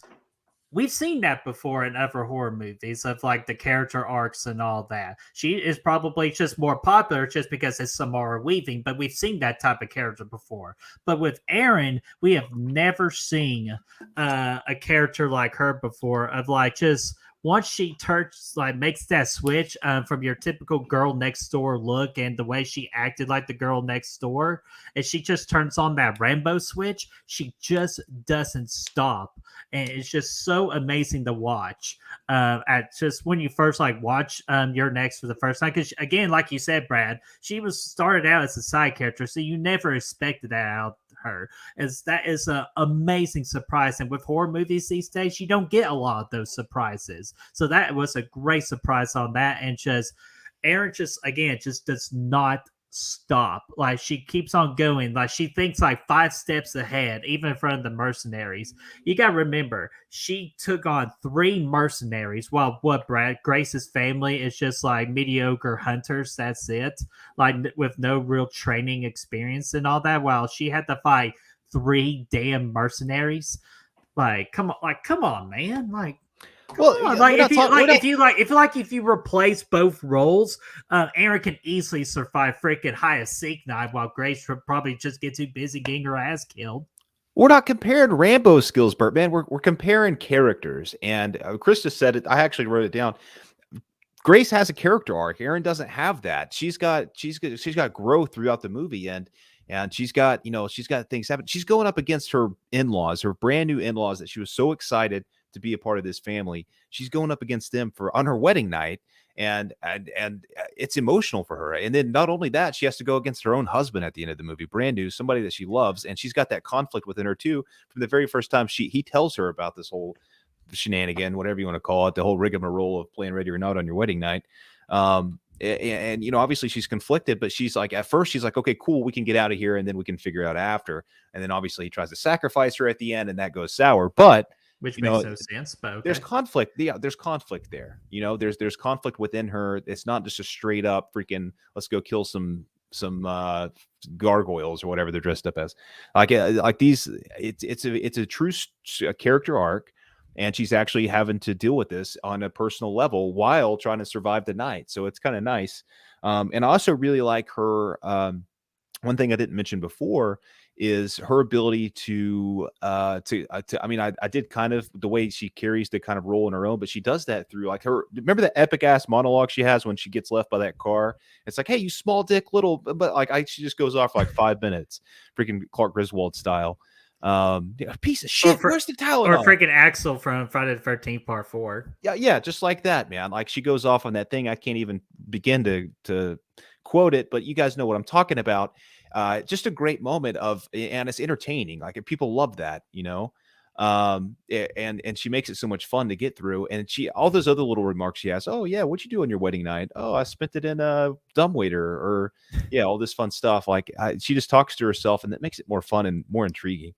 we've seen that before in other horror movies of like the character arcs and all that. She is probably just more popular just because it's Samara Weaving, but we've seen that type of character before. But with Aaron, we have never seen a character like her before of like just once she turns, like makes that switch from your typical girl next door look and the way she acted like the girl next door, and she just turns on that Rambo switch, she just doesn't stop. And it's just so amazing to watch at just when you first like watch Your Next for the first time. Because again, like you said, Brad, she was started out as a side character, so you never expected that out of her. That is an amazing surprise. And with horror movies these days, you don't get a lot of those surprises. So that was a great surprise on that. And just Aaron just does not stop. Like, she keeps on going. Like, she thinks like 5 steps ahead, even in front of the mercenaries. You gotta remember, she took on 3 mercenaries, while Brad, Grace's family is just like mediocre hunters. That's it. Like, with no real training experience and all that, while she had to fight 3 damn mercenaries. Like, come on, man. Like, well, like if you replace both roles, Aaron can easily survive freaking hide a seek knife, while Grace would probably just get too busy getting her ass killed. We're not comparing Rambo skills, Bert, man. We're comparing characters, and Chris just said it. I actually wrote it down. Grace has a character arc. Aaron doesn't have that. She's got growth throughout the movie, and she's got things happen. She's going up against her in-laws, her brand new in-laws that she was so excited to be a part of this family. She's going up against them on her wedding night, and it's emotional for her. And then not only that, she has to go against her own husband at the end of the movie, brand new, somebody that she loves, and she's got that conflict within her too from the very first time he tells her about this whole shenanigan, whatever you want to call it, the whole rigmarole of playing Ready or Not on your wedding night. And you know, obviously she's conflicted, but she's like, at first she's like, okay, cool, we can get out of here, and then we can figure out after. And then obviously he tries to sacrifice her at the end, and that goes sour. But which makes no sense. But okay. There's conflict. Yeah, there's conflict there. You know, there's conflict within her. It's not just a straight up freaking let's go kill some gargoyles or whatever they're dressed up as. Like these, it's a true character arc. And she's actually having to deal with this on a personal level while trying to survive the night. So it's kind of nice. And I also really like her. One thing I didn't mention before is her ability I mean, I did kind of the way she carries the kind of role in her own, but she does that through like remember the epic ass monologue she has when she gets left by that car? It's like, hey, you small dick little, but like she just goes off for like 5 minutes, freaking Clark Griswold style. Piece of shit. Where's the Tylenol? Or freaking Axel from Friday the 13th Part 4. Yeah, just like that, man. Like she goes off on that thing. I can't even begin to quote it, but you guys know what I'm talking about. Just a great moment and it's entertaining. Like people love that, you know. And she makes it so much fun to get through. And all those other little remarks she has. Oh yeah, what'd you do on your wedding night? Oh, I spent it in a dumbwaiter, or yeah, all this fun stuff. Like she just talks to herself, and that makes it more fun and more intriguing.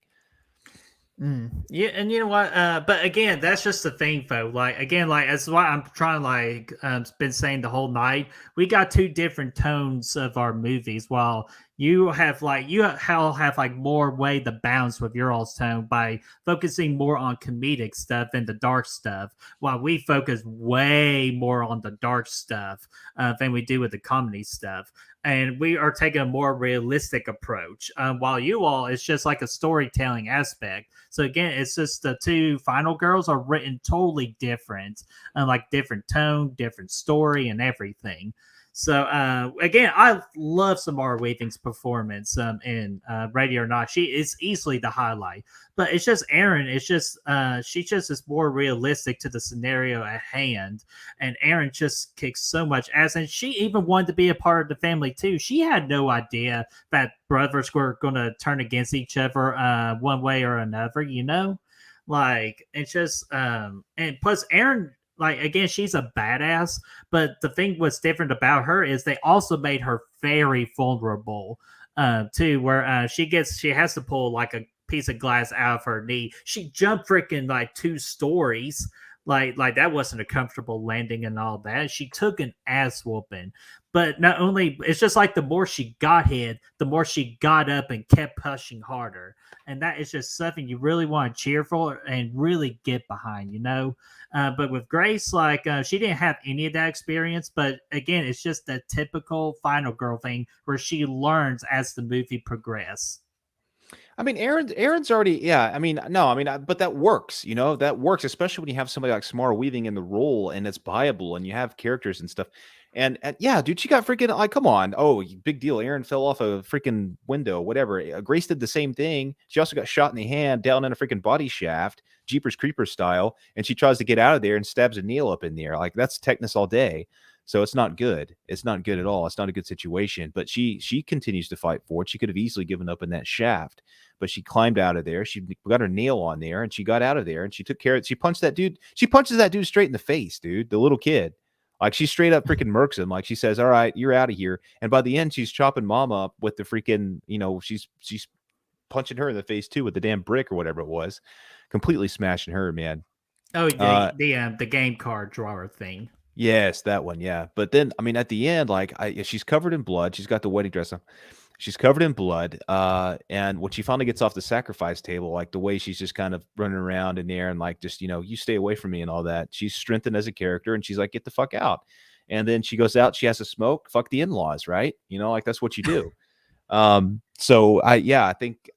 Yeah, and you know what? But again, that's just the thing, though. Like again, like that's why I'm trying. Like been saying the whole night, we got two different tones of our movies. While you have like more way to bounce with your all's tone by focusing more on comedic stuff and the dark stuff, while we focus way more on the dark stuff than we do with the comedy stuff. And we are taking a more realistic approach. While you all, it's just like a storytelling aspect. So again, it's just the two final girls are written totally different, like different tone, different story, and everything. So again, I love Samara Weaving's performance in Ready or Not. She is easily the highlight, but it's just Erin. It's just she just is more realistic to the scenario at hand, and Erin just kicks so much ass. And she even wanted to be a part of the family too. She had no idea that brothers were going to turn against each other one way or another. You know, like it's just and plus Erin. Like again, she's a badass, but the thing what's different about her is they also made her very vulnerable too, where she has to pull like a piece of glass out of her knee. She jumped freaking like 2 stories. Like that wasn't a comfortable landing and all that. She took an ass whooping. But not only, it's just like the more she got hit, the more she got up and kept pushing harder. And that is just something you really want to cheer for and really get behind, you know? But with Grace, like she didn't have any of that experience. But again, it's just the typical final girl thing where she learns as the movie progresses. I mean, Aaron's already, yeah. I mean, no, I mean, but that works, you know, that works, especially when you have somebody like Samara Weaving in the role and it's viable and you have characters and stuff. And yeah, dude, she got freaking, like, come on. Oh, big deal. Aaron fell off a freaking window, whatever. Grace did the same thing. She also got shot in the hand down in a freaking body shaft, Jeepers Creepers style. And she tries to get out of there and stabs a nail up in there. Like, that's tetanus all day. So it's not good. It's not good at all. It's not a good situation. But she continues to fight for it. She could have easily given up in that shaft, but she climbed out of there. She got her nail on there, and she got out of there, and she took care of it. She punched that dude. She punches that dude straight in the face, dude. The little kid. Like, she straight up freaking murks him. Like, she says, all right, you're out of here. And by the end, she's chopping mom up with the freaking, you know, she's punching her in the face too with the damn brick or whatever it was. Completely smashing her, man. Oh, the game card drawer thing. Yes, that one. Yeah. But then, I mean, at the end, like, she's covered in blood. She's got the wedding dress on. She's covered in blood. And when she finally gets off the sacrifice table, like the way she's just kind of running around in there and like, just, you know, you stay away from me and all that. She's strengthened as a character and she's like, get the fuck out. And then she goes out, she has to smoke, fuck the in-laws, right? You know, like that's what you do. So I think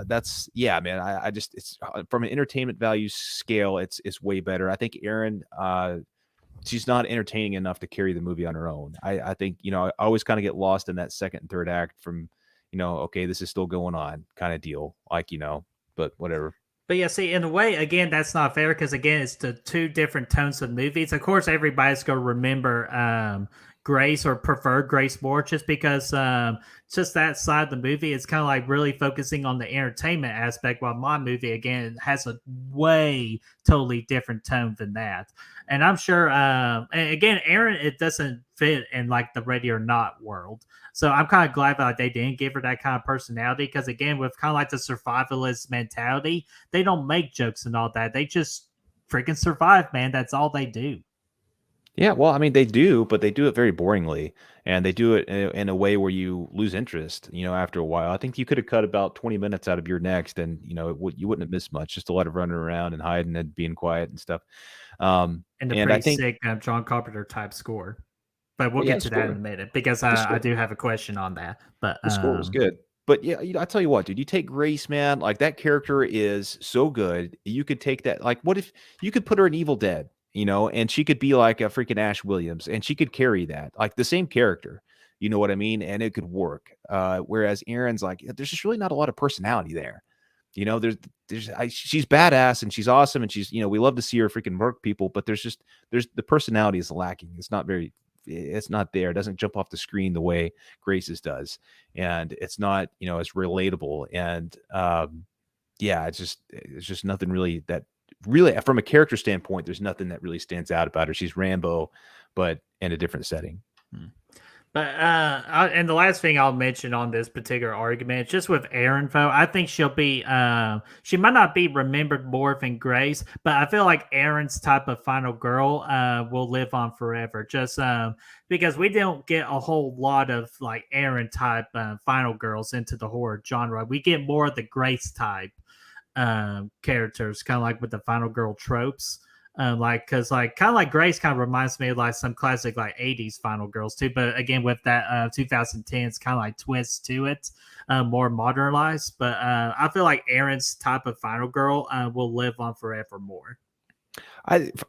that's, yeah, man, I just, it's from an entertainment value scale, it's way better. I think Erin, she's not entertaining enough to carry the movie on her own. I think, you know, I always kind of get lost in that second and third act from, you know, okay, this is still going on kind of deal. Like, you know, but whatever. But yeah, see, in a way, again, that's not fair because again, it's the two different tones of movies. Of course, everybody's gonna remember Grace or prefer Grace more, just because just that side of the movie is kind of like really focusing on the entertainment aspect, while my movie again has a way totally different tone than that. And I'm sure, and again, Aaron, it doesn't fit in like the Ready or Not world. So I'm kind of glad that they didn't give her that kind of personality because again, with kind of like the survivalist mentality, they don't make jokes and all that. They just freaking survive, man. That's all they do. Yeah, well, I mean, they do, but they do it very boringly, and they do it in a way where you lose interest. After a while, I think you could have cut about 20 minutes out of your next, and you wouldn't have missed much. Just a lot of running around and hiding and being quiet and stuff. And a And I pretty think sick John Carpenter type score. But we'll yeah, get to that in a minute because I do have a question on that. But the score was good. But yeah, I tell you what, dude, you take Grace, man, like that character is so good. You could take that, like, what if you could put her in Evil Dead, and she could be like a freaking Ash Williams, and she could carry that, like the same character, you know what I mean? And it could work. Whereas Aaron's like, there's just really not a lot of personality there. She's badass and she's awesome, and she's, we love to see her freaking murk people, but there's the personality is lacking. It's not there. It doesn't jump off the screen the way Grace's does. And it's not, as relatable. And yeah, it's just nothing really from a character standpoint, there's nothing that really stands out about her. She's Rambo, but in a different setting. But and the last thing I'll mention on this particular argument, just with Erin, though, I think she'll be she might not be remembered more than Grace, but I feel like Erin's type of final girl will live on forever. Just because we don't get a whole lot of like Erin type final girls into the horror genre. We get more of the Grace type characters, kind of like with the final girl tropes. Because kind of like Grace kind of reminds me of like some classic like 80s final girls too, but again with that 2010s kind of like twist to it, more modernized. But I feel like Erin's type of final girl will live on forevermore.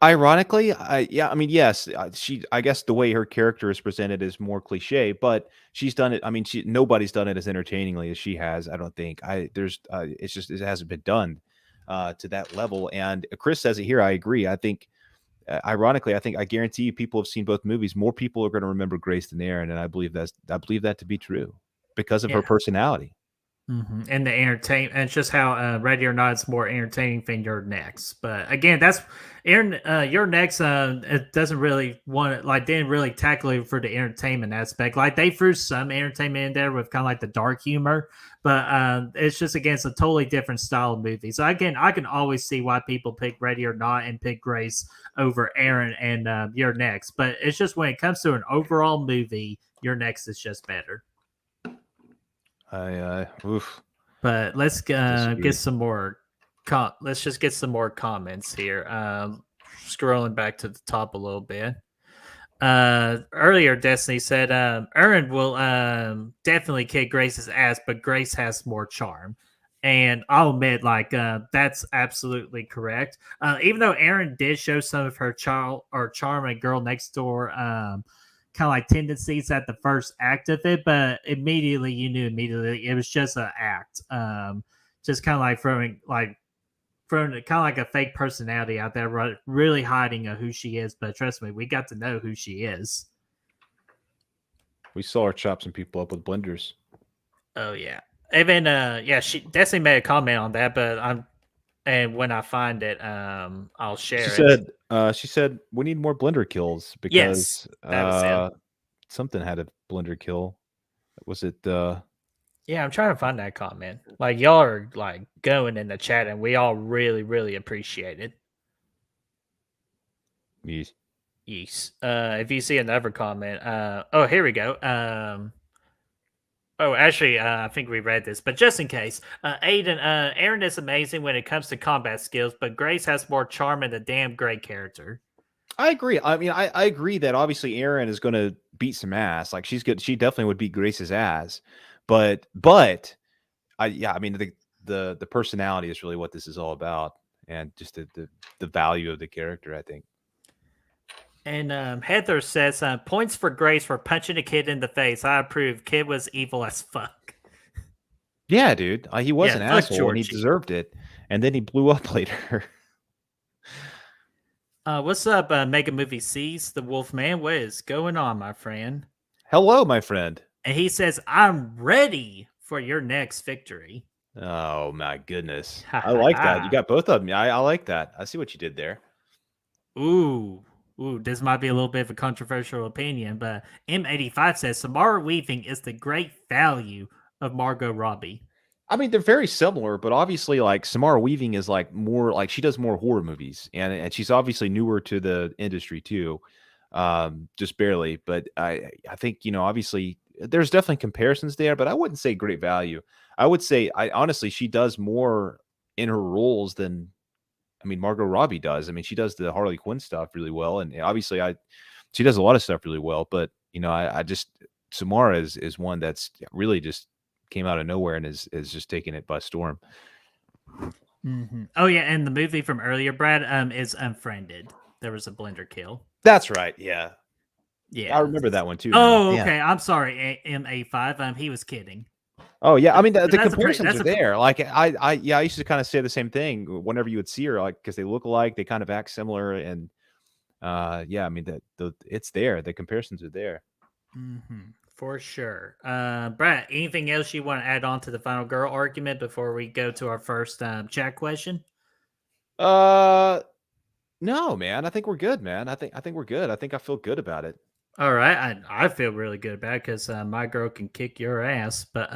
Ironically, yes, I guess the way her character is presented is more cliche, but she's done it. I mean, nobody's done it as entertainingly as she has. I don't think it's just, it hasn't been done to that level. And Chris says it here. I agree. I think, ironically, I guarantee you people have seen both movies. More people are going to remember Grace than Aaron. And I believe that to be true because of her personality. Mm-hmm. And the entertainment, and it's just how Ready or Not is more entertaining than Your Next. But again, that's Aaron. Your Next, it doesn't really didn't really tackle it for the entertainment aspect. Like they threw some entertainment in there with kind of like the dark humor, but it's just against a totally different style of movie. So again, I can always see why people pick Ready or Not and pick Grace over Aaron and Your Next. But it's just when it comes to an overall movie, Your Next is just better. But let's get some more. Let's just get some more comments here. Scrolling back to the top a little bit. Earlier, Destiny said Aaron will definitely kick Grace's ass, but Grace has more charm. And I'll admit, that's absolutely correct. Even though Aaron did show some of her charm and Girl Next Door kind of like tendencies at the first act of it, but immediately you knew it was just an act. Just kind of like throwing kind of like a fake personality out there, really hiding who she is. But trust me, we got to know who she is. We saw her chop some people up with blenders. Oh yeah, and then she Destiny made a comment on that, but and when I find it, I'll share it. She said we need more blender kills because something had a blender kill. Was it? Yeah, I'm trying to find that comment. Like y'all are like going in the chat, and we all really, really appreciate it. Yes. If you see another comment, oh, here we go. Oh, actually, I think we read this, but just in case, Aiden, Aaron is amazing when it comes to combat skills, but Grace has more charm and a damn great character. I agree. I mean, I agree that obviously Aaron is going to beat some ass. Like she's good. She definitely would beat Grace's ass. But I mean, the personality is really what this is all about, and just the value of the character, I think. And Heather says, points for Grace for punching a kid in the face. I approve. Kid was evil as fuck. Yeah, dude. He was an fuck asshole and he Georgie. deserved it. And then he blew up later. What's up, Mega Movie C's the Wolfman? What is going on, my friend? Hello, my friend. And he says, I'm ready for your next victory. Oh, my goodness. I like that. You got both of them. I like that. I see what you did there. Ooh, this might be a little bit of a controversial opinion, but M85 says Samara Weaving is the great value of Margot Robbie. I mean, they're very similar, but obviously, like Samara Weaving is like more like she does more horror movies, and she's obviously newer to the industry too, just barely. But I think obviously there's definitely comparisons there, but I wouldn't say great value. I would say honestly she does more in her roles than Margot Robbie does. I mean, she does the Harley Quinn stuff really well, and obviously she does a lot of stuff really well. But I just Samara is one that's really just came out of nowhere and is just taking it by storm. Mm-hmm. Oh yeah, and the movie from earlier, Brad, is Unfriended. There was a blender kill. That's right. Yeah. Yeah. I remember that one too. Oh, okay. Yeah. I'm sorry, MA5. He was kidding. Oh yeah, I mean the comparisons are there. Like I used to kind of say the same thing whenever you would see her, like because they look alike, they kind of act similar, and yeah, I mean it's there. The comparisons are there. Mm-hmm. For sure. Brad, anything else you want to add on to the final girl argument before we go to our first chat question? No, man. I think we're good, man. I think we're good. I think I feel good about it. All right. I feel really good about it because my girl can kick your ass. But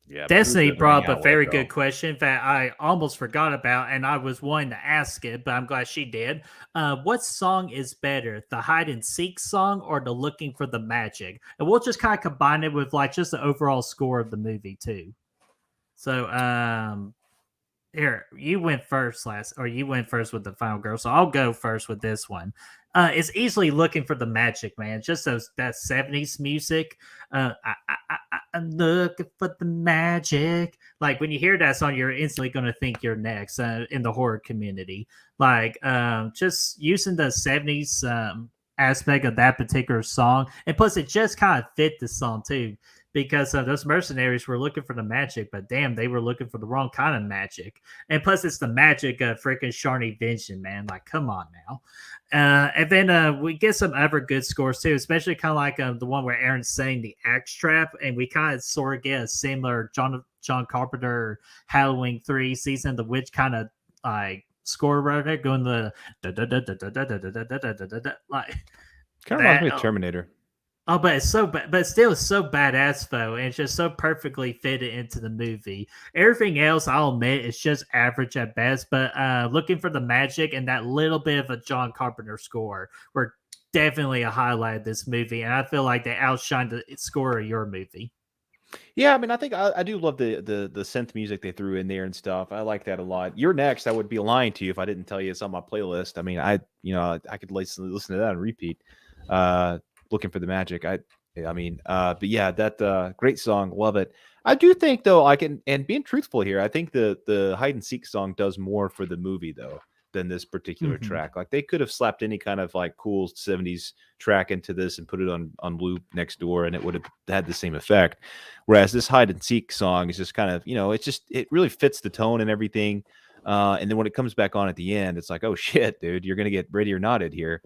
yeah, Destiny brought up a very good question that I almost forgot about, and I was wanting to ask it, but I'm glad she did. What song is better, the hide and seek song or the looking for the magic? And we'll just kind of combine it with like just the overall score of the movie too. So here, you went first with the final girl, so I'll go first with this one. It's easily looking for the magic, man. Just that 70s music. I'm looking for the magic. Like when you hear that song, you're instantly going to think you're next in the horror community. Like just using the 70s aspect of that particular song. And plus, it just kind of fit the song too. Because those mercenaries were looking for the magic, but damn, they were looking for the wrong kind of magic. And plus, it's the magic of freaking Sharni Vision, man. Like, come on now. And then we get some other good scores too, especially kind of like the one where Aaron's saying the axe trap, and we kind of sort of get a similar John Carpenter Halloween 3 Season of the Witch kind of like score right there, going the like. Kind of reminds me of Terminator. Oh, but it's so bad, but still, it's so badass though, and it's just so perfectly fitted into the movie. Everything else, I'll admit, is just average at best. But looking for the magic and that little bit of a John Carpenter score were definitely a highlight of this movie, and I feel like they outshined the score of your movie. Yeah, I mean, I think I do love the synth music they threw in there and stuff. I like that a lot. You're next. I would be lying to you if I didn't tell you it's on my playlist. I mean, I could listen to that on repeat. Looking for the magic. But yeah, that great song, love it. I do think though, and being truthful here, I think the hide and seek song does more for the movie though than this particular track. Like they could have slapped any kind of like cool 70s track into this and put it on loop next door, and it would have had the same effect. Whereas this hide and seek song is just kind of it really fits the tone and everything. And then when it comes back on at the end, it's like, oh shit, dude, you're gonna get ready or noted here.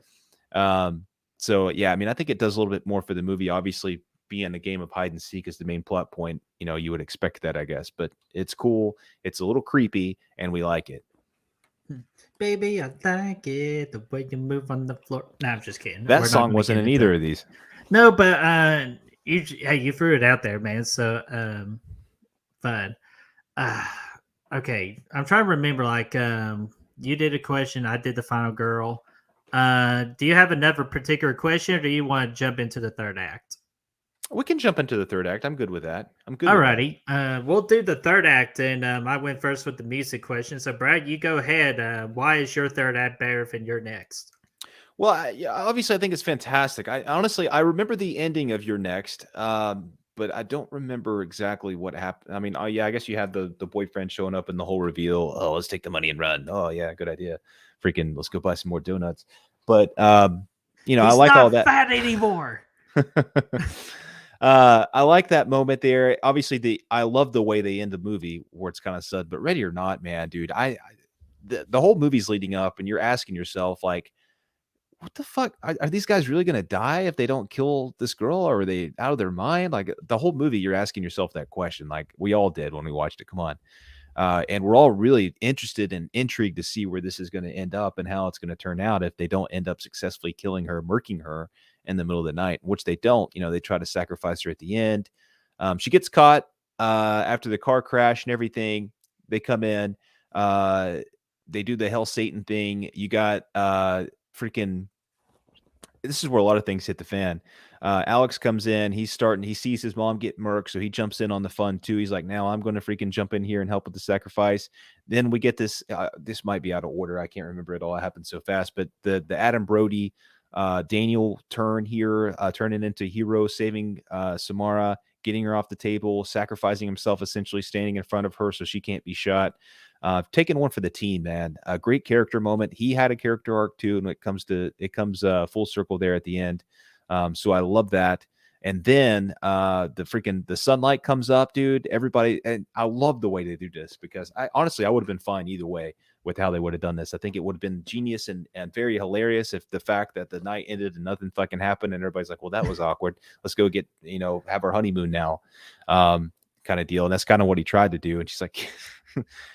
So yeah, I mean, I think it does a little bit more for the movie. Obviously, being a game of hide and seek is the main plot point. You would expect that, I guess, but it's cool. It's a little creepy, and we like it. Baby, I like it the way you move on the floor. No, I'm just kidding. That song wasn't in either of these. No, but you threw it out there, man. So fine. Okay, I'm trying to remember. Like, you did a question, I did the final girl. Do you have another particular question, or do you want to jump into the third act? We can jump into the third act. I'm good with that. I'm good. Alrighty. We'll do the third act, and I went first with the music question. So, Brad, you go ahead. Why is your third act better than your next? Well, obviously, I think it's fantastic. I remember the ending of your next, but I don't remember exactly what happened. I mean, I guess you had the boyfriend showing up and the whole reveal. Oh, let's take the money and run. Oh, yeah, good idea. Freaking, let's go buy some more donuts. But I like all that. Fat anymore. I like that moment there. Obviously, I love the way they end the movie where it's kind of sudden, but Ready or Not, man, dude, the whole movie's leading up, and you're asking yourself, like, what the fuck? Are these guys really gonna die if they don't kill this girl, or are they out of their mind? Like the whole movie, you're asking yourself that question, like we all did when we watched it. Come on. And we're all really interested and intrigued to see where this is going to end up and how it's going to turn out if they don't end up successfully killing her, murking her in the middle of the night, which they don't. They try to sacrifice her at the end. She gets caught after the car crash and everything. They come in. They do the Hell Satan thing. You got freaking. This is where a lot of things hit the fan. Alex comes in. He sees his mom get murked, so he jumps in on the fun too. He's like, now I'm going to freaking jump in here and help with the sacrifice. Then we get this. This might be out of order. I can't remember it all. It happened so fast. But the Adam Brody, Daniel turn here, turning into hero, saving Samara, getting her off the table, sacrificing himself, essentially standing in front of her so she can't be shot. Taking one for the team, man. A great character moment. He had a character arc too, and it comes full circle there at the end. So I love that. And then the sunlight comes up, dude. Everybody, and I love the way they do this because I would have been fine either way with how they would have done this. I think it would have been genius and very hilarious if the fact that the night ended and nothing fucking happened and everybody's like, well, that was awkward. Let's go get, have our honeymoon now, kind of deal. And that's kind of what he tried to do. And she's like,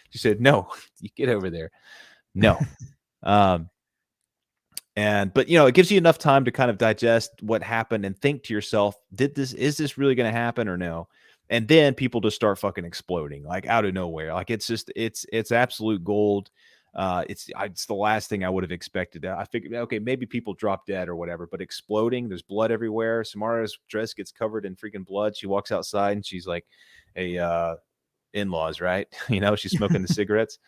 she said, no, you get over there. No. But it gives you enough time to kind of digest what happened and think to yourself, is this really going to happen or no? And then people just start fucking exploding like out of nowhere. Like it's absolute gold. It's the last thing I would have expected. I figured, okay, maybe people drop dead or whatever, but exploding, there's blood everywhere. Samara's dress gets covered in freaking blood. She walks outside and she's like, hey, in-laws, right? She's smoking the cigarettes.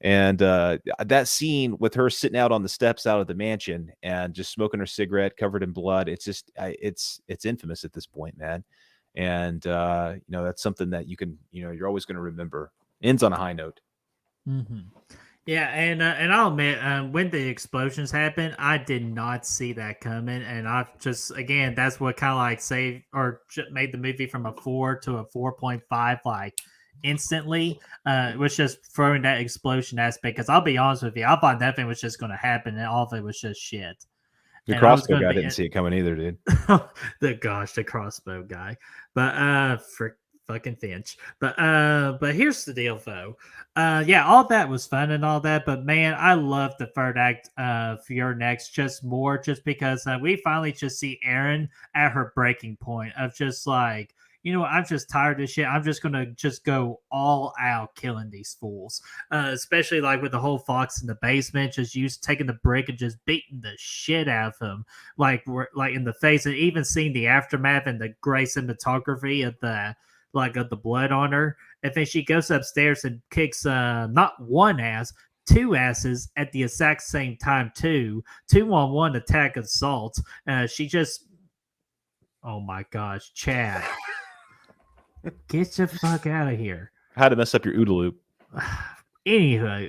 And that scene with her sitting out on the steps out of the mansion and just smoking her cigarette covered in blood, it's just it's infamous at this point, man. And that's something that you can, you're always going to remember. Ends on a high note. Mm-hmm. Yeah, and I'll admit, when the explosions happened, I did not see that coming, and I've just, again, that's what kind of like saved or made the movie from a 4 to a 4.5 like instantly. Was just throwing that explosion aspect, because I'll be honest with you, I thought that thing was just going to happen, and all of it was just shit. The crossbow guy didn't see it coming either, dude. The crossbow guy, but for fucking Finch. But here's the deal, though. Yeah, all that was fun and all that, but man, I love the third act for your next just because we finally just see Erin at her breaking point of just like, I'm just tired of shit. I'm just gonna just go all out killing these fools. Especially like with the whole Fox in the basement, just taking the brick and just beating the shit out of him, like in the face, and even seeing the aftermath and the gray cinematography of the blood on her. And then she goes upstairs and kicks not one ass, two asses at the exact same time too. 2-on-1 attack assault. She just, oh my gosh, Chad. Get the fuck out of here. How to mess up your OODA loop. Anywho,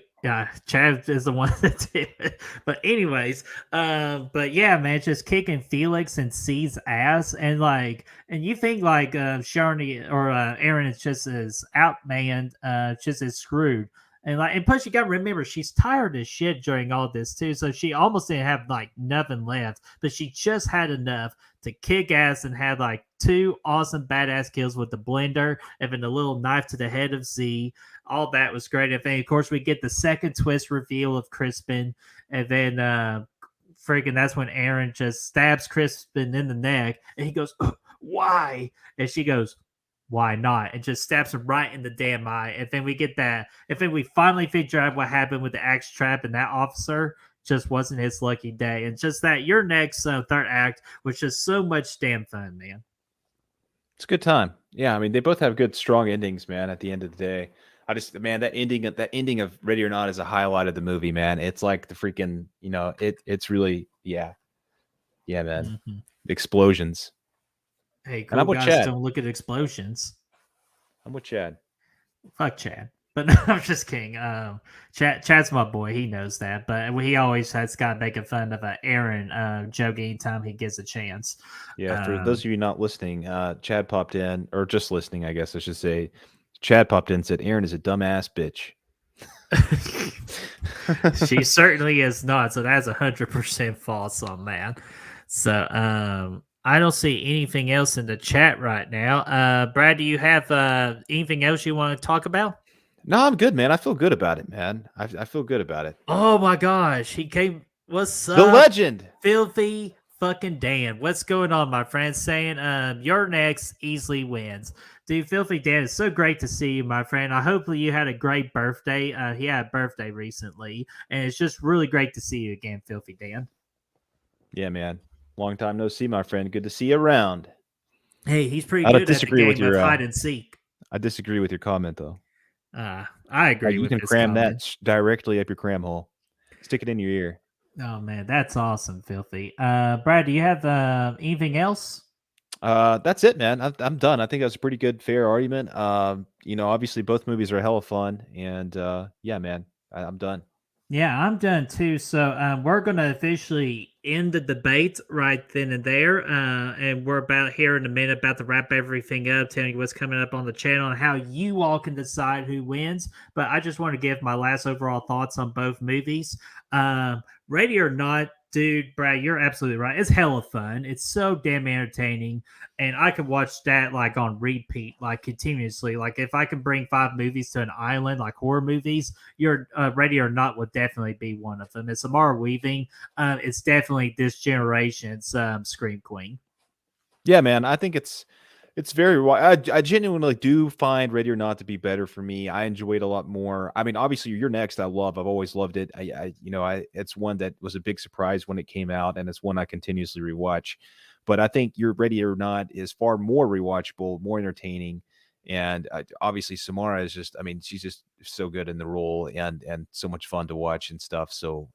Chad is the one that did it. But anyways, but yeah, man, just kicking Felix and C's ass. And you think Sharni or Erin is just as outmanned, just as screwed. And plus you gotta remember, she's tired as shit during all this too. So she almost didn't have nothing left, but she just had enough to kick ass and had 2 awesome badass kills with the blender and then the little knife to the head of Z. All that was great. And then of course we get the second twist reveal of Crispin, and then that's when Erin just stabs Crispin in the neck, and he goes, "Why?" And she goes, "Why not?" And just stabs him right in the damn eye. And then we get that. And then we finally figure out what happened with the axe trap, and that officer just wasn't his lucky day. And just that your next third act was just so much damn fun, man. It's a good time. Yeah, I mean, they both have good, strong endings, man. At the end of the day, that ending of Ready or Not is a highlight of the movie, man. It's like the freaking, it's really, yeah, man. Mm-hmm. Explosions. Hey, cool guys, Chad. Don't look at explosions. I'm with Chad. Fuck Chad. But no, I'm just kidding. Chad's my boy. He knows that. But he always has got making fun of Aaron joke anytime he gets a chance. Yeah, for those of you not listening, Chad popped in, or just listening, I guess I should say. Chad popped in and said, Aaron is a dumbass bitch. She certainly is not. So that's 100% false on that. So I don't see anything else in the chat right now. Brad, do you have anything else you want to talk about? No, I'm good, man. I feel good about it, man. I feel good about it. Oh my gosh, he came. What's up? The legend, Filthy fucking Dan. What's going on, my friend? Saying your next easily wins. Dude, Filthy Dan, it's so great to see you, my friend. I hope you had a great birthday. He had a birthday recently, and it's just really great to see you again, Filthy Dan. Yeah, man. Long time no see, my friend. Good to see you around. Hey, he's pretty good at the game of hide and seek. I disagree with your comment, though. I agree. You can cram that directly up your cram hole. Stick it in your ear. Oh man, that's awesome, Filthy. Brad, do you have anything else? That's it, man. I'm done. I think that was a pretty good, fair argument. Obviously both movies are hella fun, and yeah, man, I'm done. Yeah, I'm done too. So we're going to officially end the debate right then and there. And we're about here in a minute, about to wrap everything up, telling you what's coming up on the channel and how you all can decide who wins. But I just want to give my last overall thoughts on both movies. Ready or Not, dude, Brad, you're absolutely right. It's hella fun. It's so damn entertaining. And I could watch that like on repeat, like continuously. Like if I can bring 5 movies to an island, like horror movies, you're Ready or Not would definitely be one of them. It's Samara Weaving. It's definitely this generation's Scream Queen. Yeah, man. I think it's very. I genuinely do find Ready or Not to be better for me. I enjoy it a lot more. I mean, obviously, You're Next. I've always loved it. It's one that was a big surprise when it came out, and it's one I continuously rewatch. But I think You're Ready or Not is far more rewatchable, more entertaining, and obviously Samara is just. I mean, she's just so good in the role, and so much fun to watch and stuff. So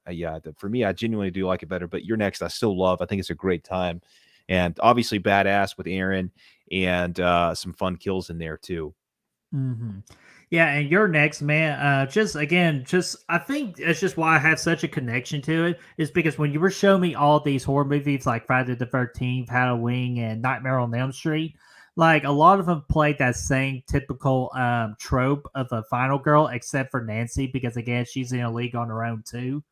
for me, I genuinely do like it better. But You're Next, I still love. I think it's a great time. And obviously badass with Aaron and some fun kills in there too. Mm-hmm. Yeah, and You're Next, man. I think it's just why I have such a connection to it is because when you were showing me all these horror movies like Friday the 13th, Halloween, and Nightmare on Elm Street, like a lot of them played that same typical trope of a final girl, except for Nancy, because again, she's in a league on her own too.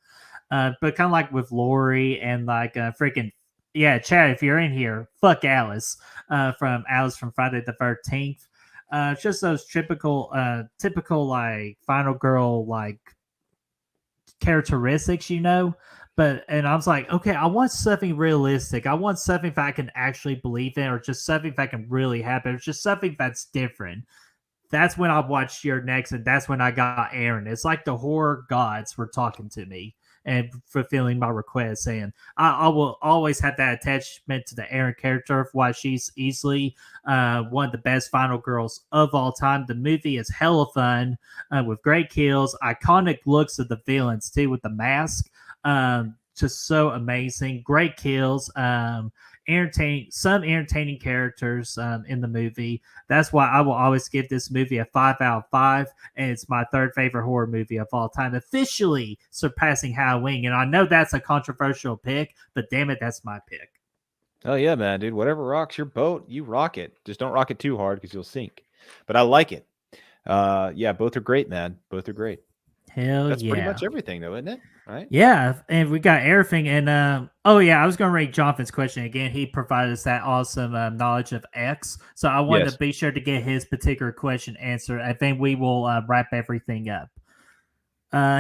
But kind of like with Lori and like freaking. Yeah, Chad, if you're in here, fuck Alice from Friday the 13th. Just those typical like final girl like characteristics, But and I was like, okay, I want something realistic. I want something that I can actually believe in, or just something that can really happen. It's just something that's different. That's when I watched You're Next, and that's when I got Aaron. It's like the horror gods were talking to me and fulfilling my request, saying I will always have that attachment to the Aaron character of why she's easily one of the best final girls of all time. The movie is hella fun with great kills, iconic looks of the villains too with the mask. Just so amazing, great kills, entertaining characters in the movie. That's why I will always give this movie a 5 out of 5, and it's my 3rd favorite horror movie of all time, officially surpassing Halloween. And I know that's a controversial pick, but damn it, that's my pick. Oh yeah, man, dude. Whatever rocks your boat, you rock it. Just don't rock it too hard because you'll sink. But I like it. Yeah, both are great, man. Both are great. That's pretty much everything, though, isn't it? Right? Yeah, and we got everything. And I was going to read Jonathan's question again. He provided us that awesome knowledge of X, so I wanted to be sure to get his particular question answered. I think we will wrap everything up.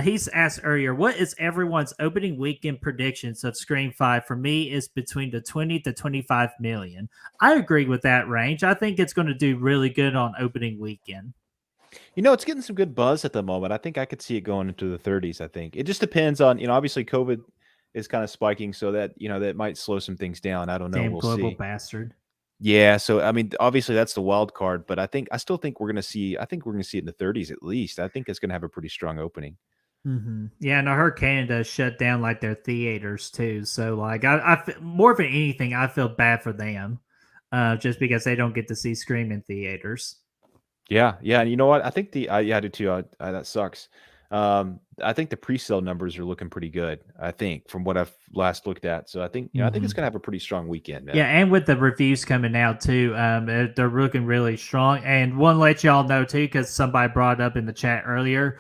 He's asked earlier, what is everyone's opening weekend predictions of Scream 5? For me, is between the 20 to 25 million. I agree with that range. I think it's going to do really good on opening weekend. It's getting some good buzz at the moment. I think I could see it going into the 30s. I think it just depends on, obviously COVID is kind of spiking, so that, that might slow some things down. I don't know. Damn we'll global see. Bastard. Yeah. So, I mean, obviously that's the wild card, but I still think we're going to see it in the 30s at least. I think it's going to have a pretty strong opening. Mm-hmm. Yeah, and I heard Canada shut down like their theaters too. So like, I more than anything, I feel bad for them, just because they don't get to see Scream in theaters. Yeah, and you know what? I think yeah, I do too. That sucks. I think the pre-sale numbers are looking pretty good. I think from what I've last looked at. So I think I think it's gonna have a pretty strong weekend, man. Yeah, and with the reviews coming out too, they're looking really strong. And want to let y'all know too, because somebody brought it up in the chat earlier,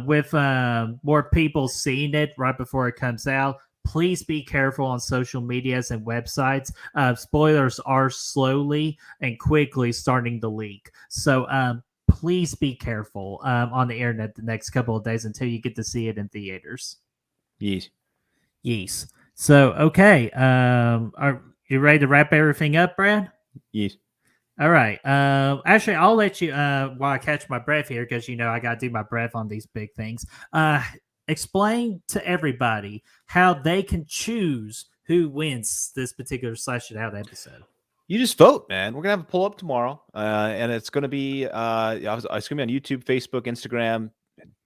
with more people seeing it right before it comes out. Please be careful on social medias and websites. Spoilers are slowly and quickly starting to leak. So please be careful on the internet the next couple of days until you get to see it in theaters. Yes. Yes. So okay, are you ready to wrap everything up, Brad? Yes. All right. Actually, I'll let you while I catch my breath here, because I got to do my breath on these big things. Explain to everybody how they can choose who wins this particular Slash It Out episode. You just vote, man. We're gonna have a poll up tomorrow, and it's gonna be it's gonna be on YouTube, Facebook, Instagram,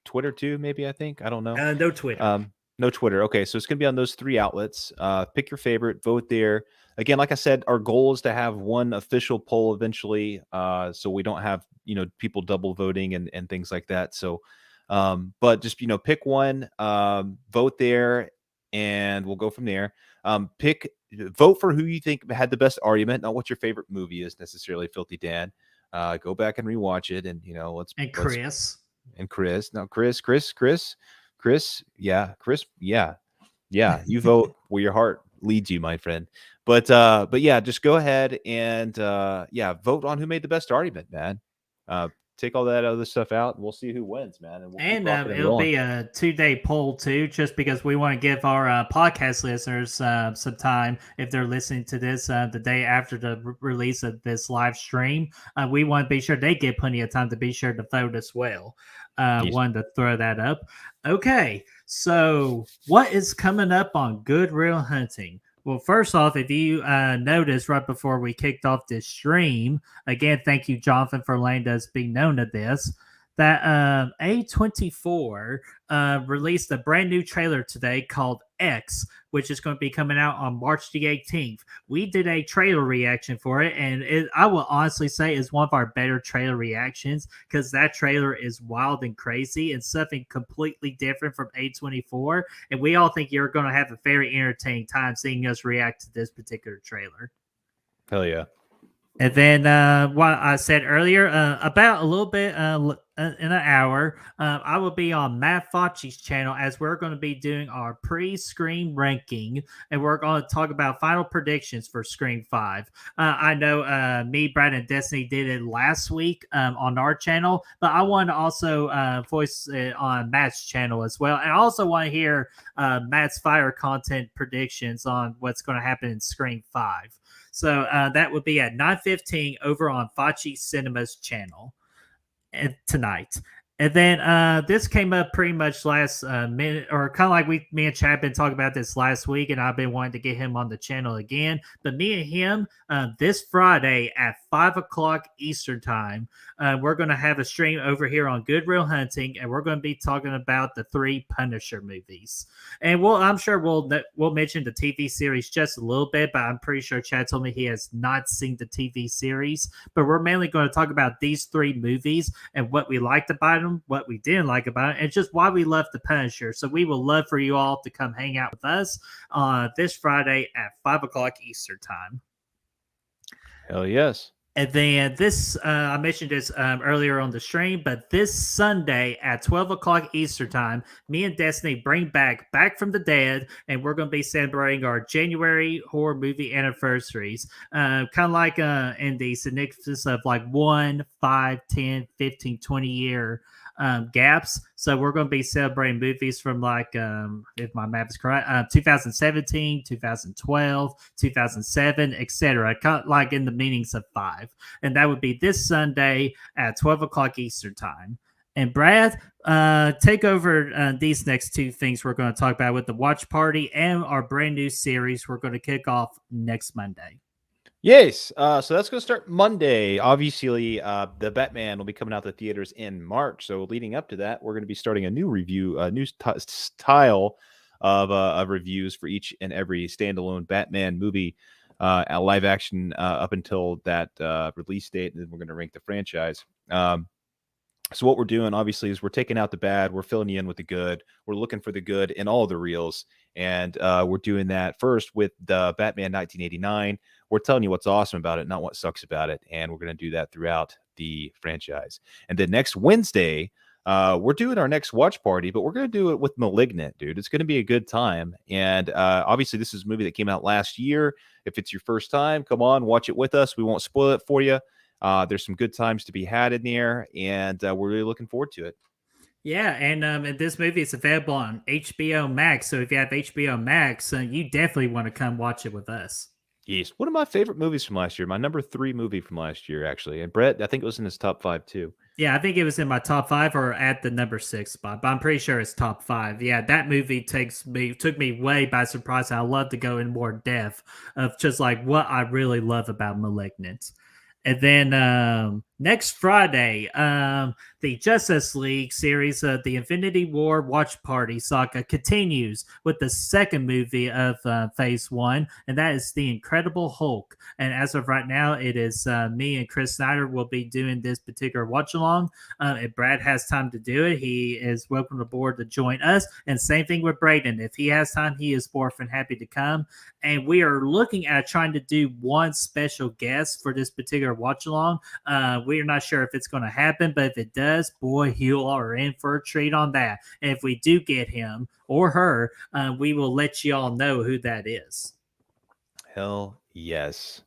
Twitter too. Maybe I don't know. No Twitter. No Twitter. Okay, so it's gonna be on those 3 outlets. Pick your favorite, vote there. Again, like I said, our goal is to have one official poll eventually, so we don't have people double voting and things like that. So, but just pick one, vote there, and we'll go from there. Vote for who you think had the best argument, not what your favorite movie is necessarily, Filthy Dan. Go back and rewatch it, and Chris. Chris, yeah, you vote where your heart leads you, my friend. But yeah, just go ahead and vote on who made the best argument, man. Take all that other stuff out, and we'll see who wins, man. And it'll be a 2-day poll too, just because we want to give our podcast listeners some time if they're listening to this the day after the release of this live stream. We want to be sure they get plenty of time to be sure to vote as well. Wanted to throw that up. Okay, so what is coming up on Good Real Hunting? Well, first off, if you noticed right before we kicked off this stream, again, thank you, Jonathan, for letting us be known of this, that A24 released a brand new trailer today called X, which is going to be coming out on March the 18th. We did a trailer reaction for it, and I will honestly say is one of our better trailer reactions, because that trailer is wild and crazy and something completely different from A24, and we all think you're going to have a very entertaining time seeing us react to this particular trailer. Hell yeah. And then what I said earlier, about a little bit in an hour, I will be on Matt Fauci's channel, as we're going to be doing our pre-Scream ranking, and we're going to talk about final predictions for Scream 5. I know me, Brad, and Destiny did it last week on our channel, but I want to also voice it on Matt's channel as well. And I also want to hear Matt's fire content predictions on what's going to happen in Scream 5. So that would be at 9:15 over on Fauci Cinema's channel tonight. And then this came up pretty much last minute, or kind of like me and Chad been talking about this last week, and I've been wanting to get him on the channel again. But me and him, this Friday at 5 o'clock Eastern time, we're going to have a stream over here on Good Real Hunting, and we're going to be talking about the 3 Punisher movies. And I'm sure we'll mention the TV series just a little bit, but I'm pretty sure Chad told me he has not seen the TV series. But we're mainly going to talk about these 3 movies and what we liked about them, what we didn't like about it, and just why we love the Punisher. So we would love for you all to come hang out with us this Friday at 5 o'clock Eastern time. Hell yes. And then this, I mentioned this earlier on the stream, but this Sunday at 12 o'clock Eastern time, me and Destiny bring Back from the Dead, and we're going to be celebrating our January horror movie anniversaries, kind of like in the significance of like 1, 5, 10, 15, 20 year gaps. So we're going to be celebrating movies from like, if my math is correct, 2017, 2012, 2007, etc. Kind of like in the meanings of 5. And that would be this Sunday at 12 o'clock Eastern time. And Brad, take over these next 2 things we're going to talk about with the watch party and our brand new series we're going to kick off next Monday. Yes. So that's going to start Monday. Obviously, the Batman will be coming out to theaters in March. So leading up to that, we're going to be starting a new review, a new style of reviews for each and every standalone Batman movie, live action up until that release date. And then we're going to rank the franchise. So what we're doing, obviously, is we're taking out the bad, we're filling you in with the good, we're looking for the good in all the reels, and we're doing that first with the Batman 1989. We're telling you what's awesome about it, not what sucks about it, and we're going to do that throughout the franchise. And then next Wednesday, we're doing our next watch party, but we're going to do it with Malignant, dude. It's going to be a good time, and obviously, this is a movie that came out last year. If it's your first time, come on, watch it with us. We won't spoil it for you. There's some good times to be had in there, and we're really looking forward to it. Yeah, and this movie is available on HBO Max. So if you have HBO Max, you definitely want to come watch it with us. Yes, one of my favorite movies from last year. My number 3 movie from last year, actually. And Brett, I think it was in his top 5 too. Yeah, I think it was in my top 5 or at the number 6 spot, but I'm pretty sure it's top 5. Yeah, that movie took me way by surprise. I love to go in more depth of just like what I really love about Malignant. And then next Friday, the Justice League series, the Infinity War Watch Party saga continues with the second movie of Phase 1, and that is The Incredible Hulk. And as of right now, it is me and Chris Snyder will be doing this particular watch-along. If Brad has time to do it, he is welcome aboard to join us. And same thing with Braden. If he has time, he is more than happy to come. And we are looking at trying to do one special guest for this particular watch-along. We are not sure if it's going to happen, but if it does, boy, you are in for a treat on that. And if we do get him or her, we will let you all know who that is. Hell yes.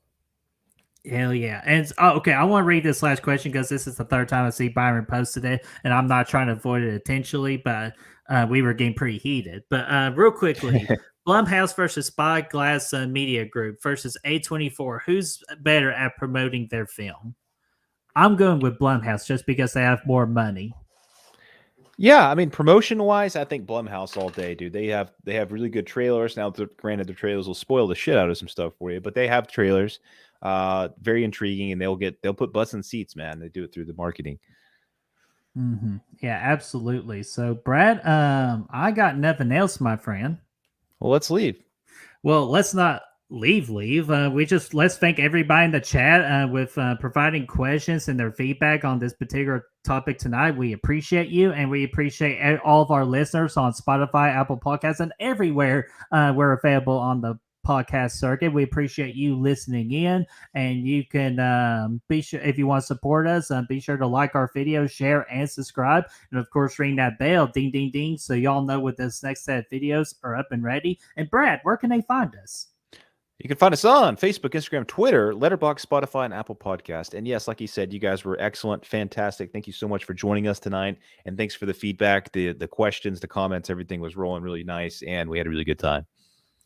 Hell yeah. And okay, I want to read this last question because this is the third time I see Byron posted it, and I'm not trying to avoid it intentionally, but we were getting pretty heated. But real quickly, Blumhouse versus Spyglass Media Group versus A24. Who's better at promoting their film? I'm going with Blumhouse just because they have more money. Yeah, I mean, promotion-wise, I think Blumhouse all day, dude. They have really good trailers. Now, granted, the trailers will spoil the shit out of some stuff for you, but they have trailers, very intriguing, and they'll put butts in seats, man. They do it through the marketing. Mm-hmm. Yeah, absolutely. So, Brad, I got nothing else, my friend. Well, let's leave. Well, let's not leave. Let's thank everybody in the chat with providing questions and their feedback on this particular topic tonight. We appreciate you, and we appreciate all of our listeners on Spotify, Apple Podcasts, and everywhere we're available on the podcast circuit. We appreciate you listening in, and you can be sure, if you want to support us, be sure to like our video, share, and subscribe, and of course ring that bell, ding ding ding, so y'all know when this next set of videos are up and ready. And Brad, where can they find us? You can find us on Facebook, Instagram, Twitter, Letterboxd, Spotify, and Apple Podcast. And yes, like you said, you guys were excellent, fantastic. Thank you so much for joining us tonight, and thanks for the feedback, the questions, the comments. Everything was rolling really nice, and we had a really good time.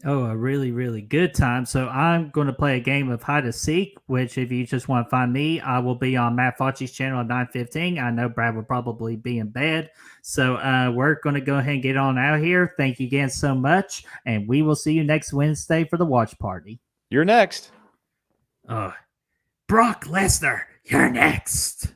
Oh, a really, really good time. So I'm going to play a game of hide and seek, which if you just want to find me, I will be on Matt Fauci's channel at 9:15. I know Brad will probably be in bed. So we're going to go ahead and get on out here. Thank you again so much. And we will see you next Wednesday for the watch party. You're next. Brock Lesnar, you're next.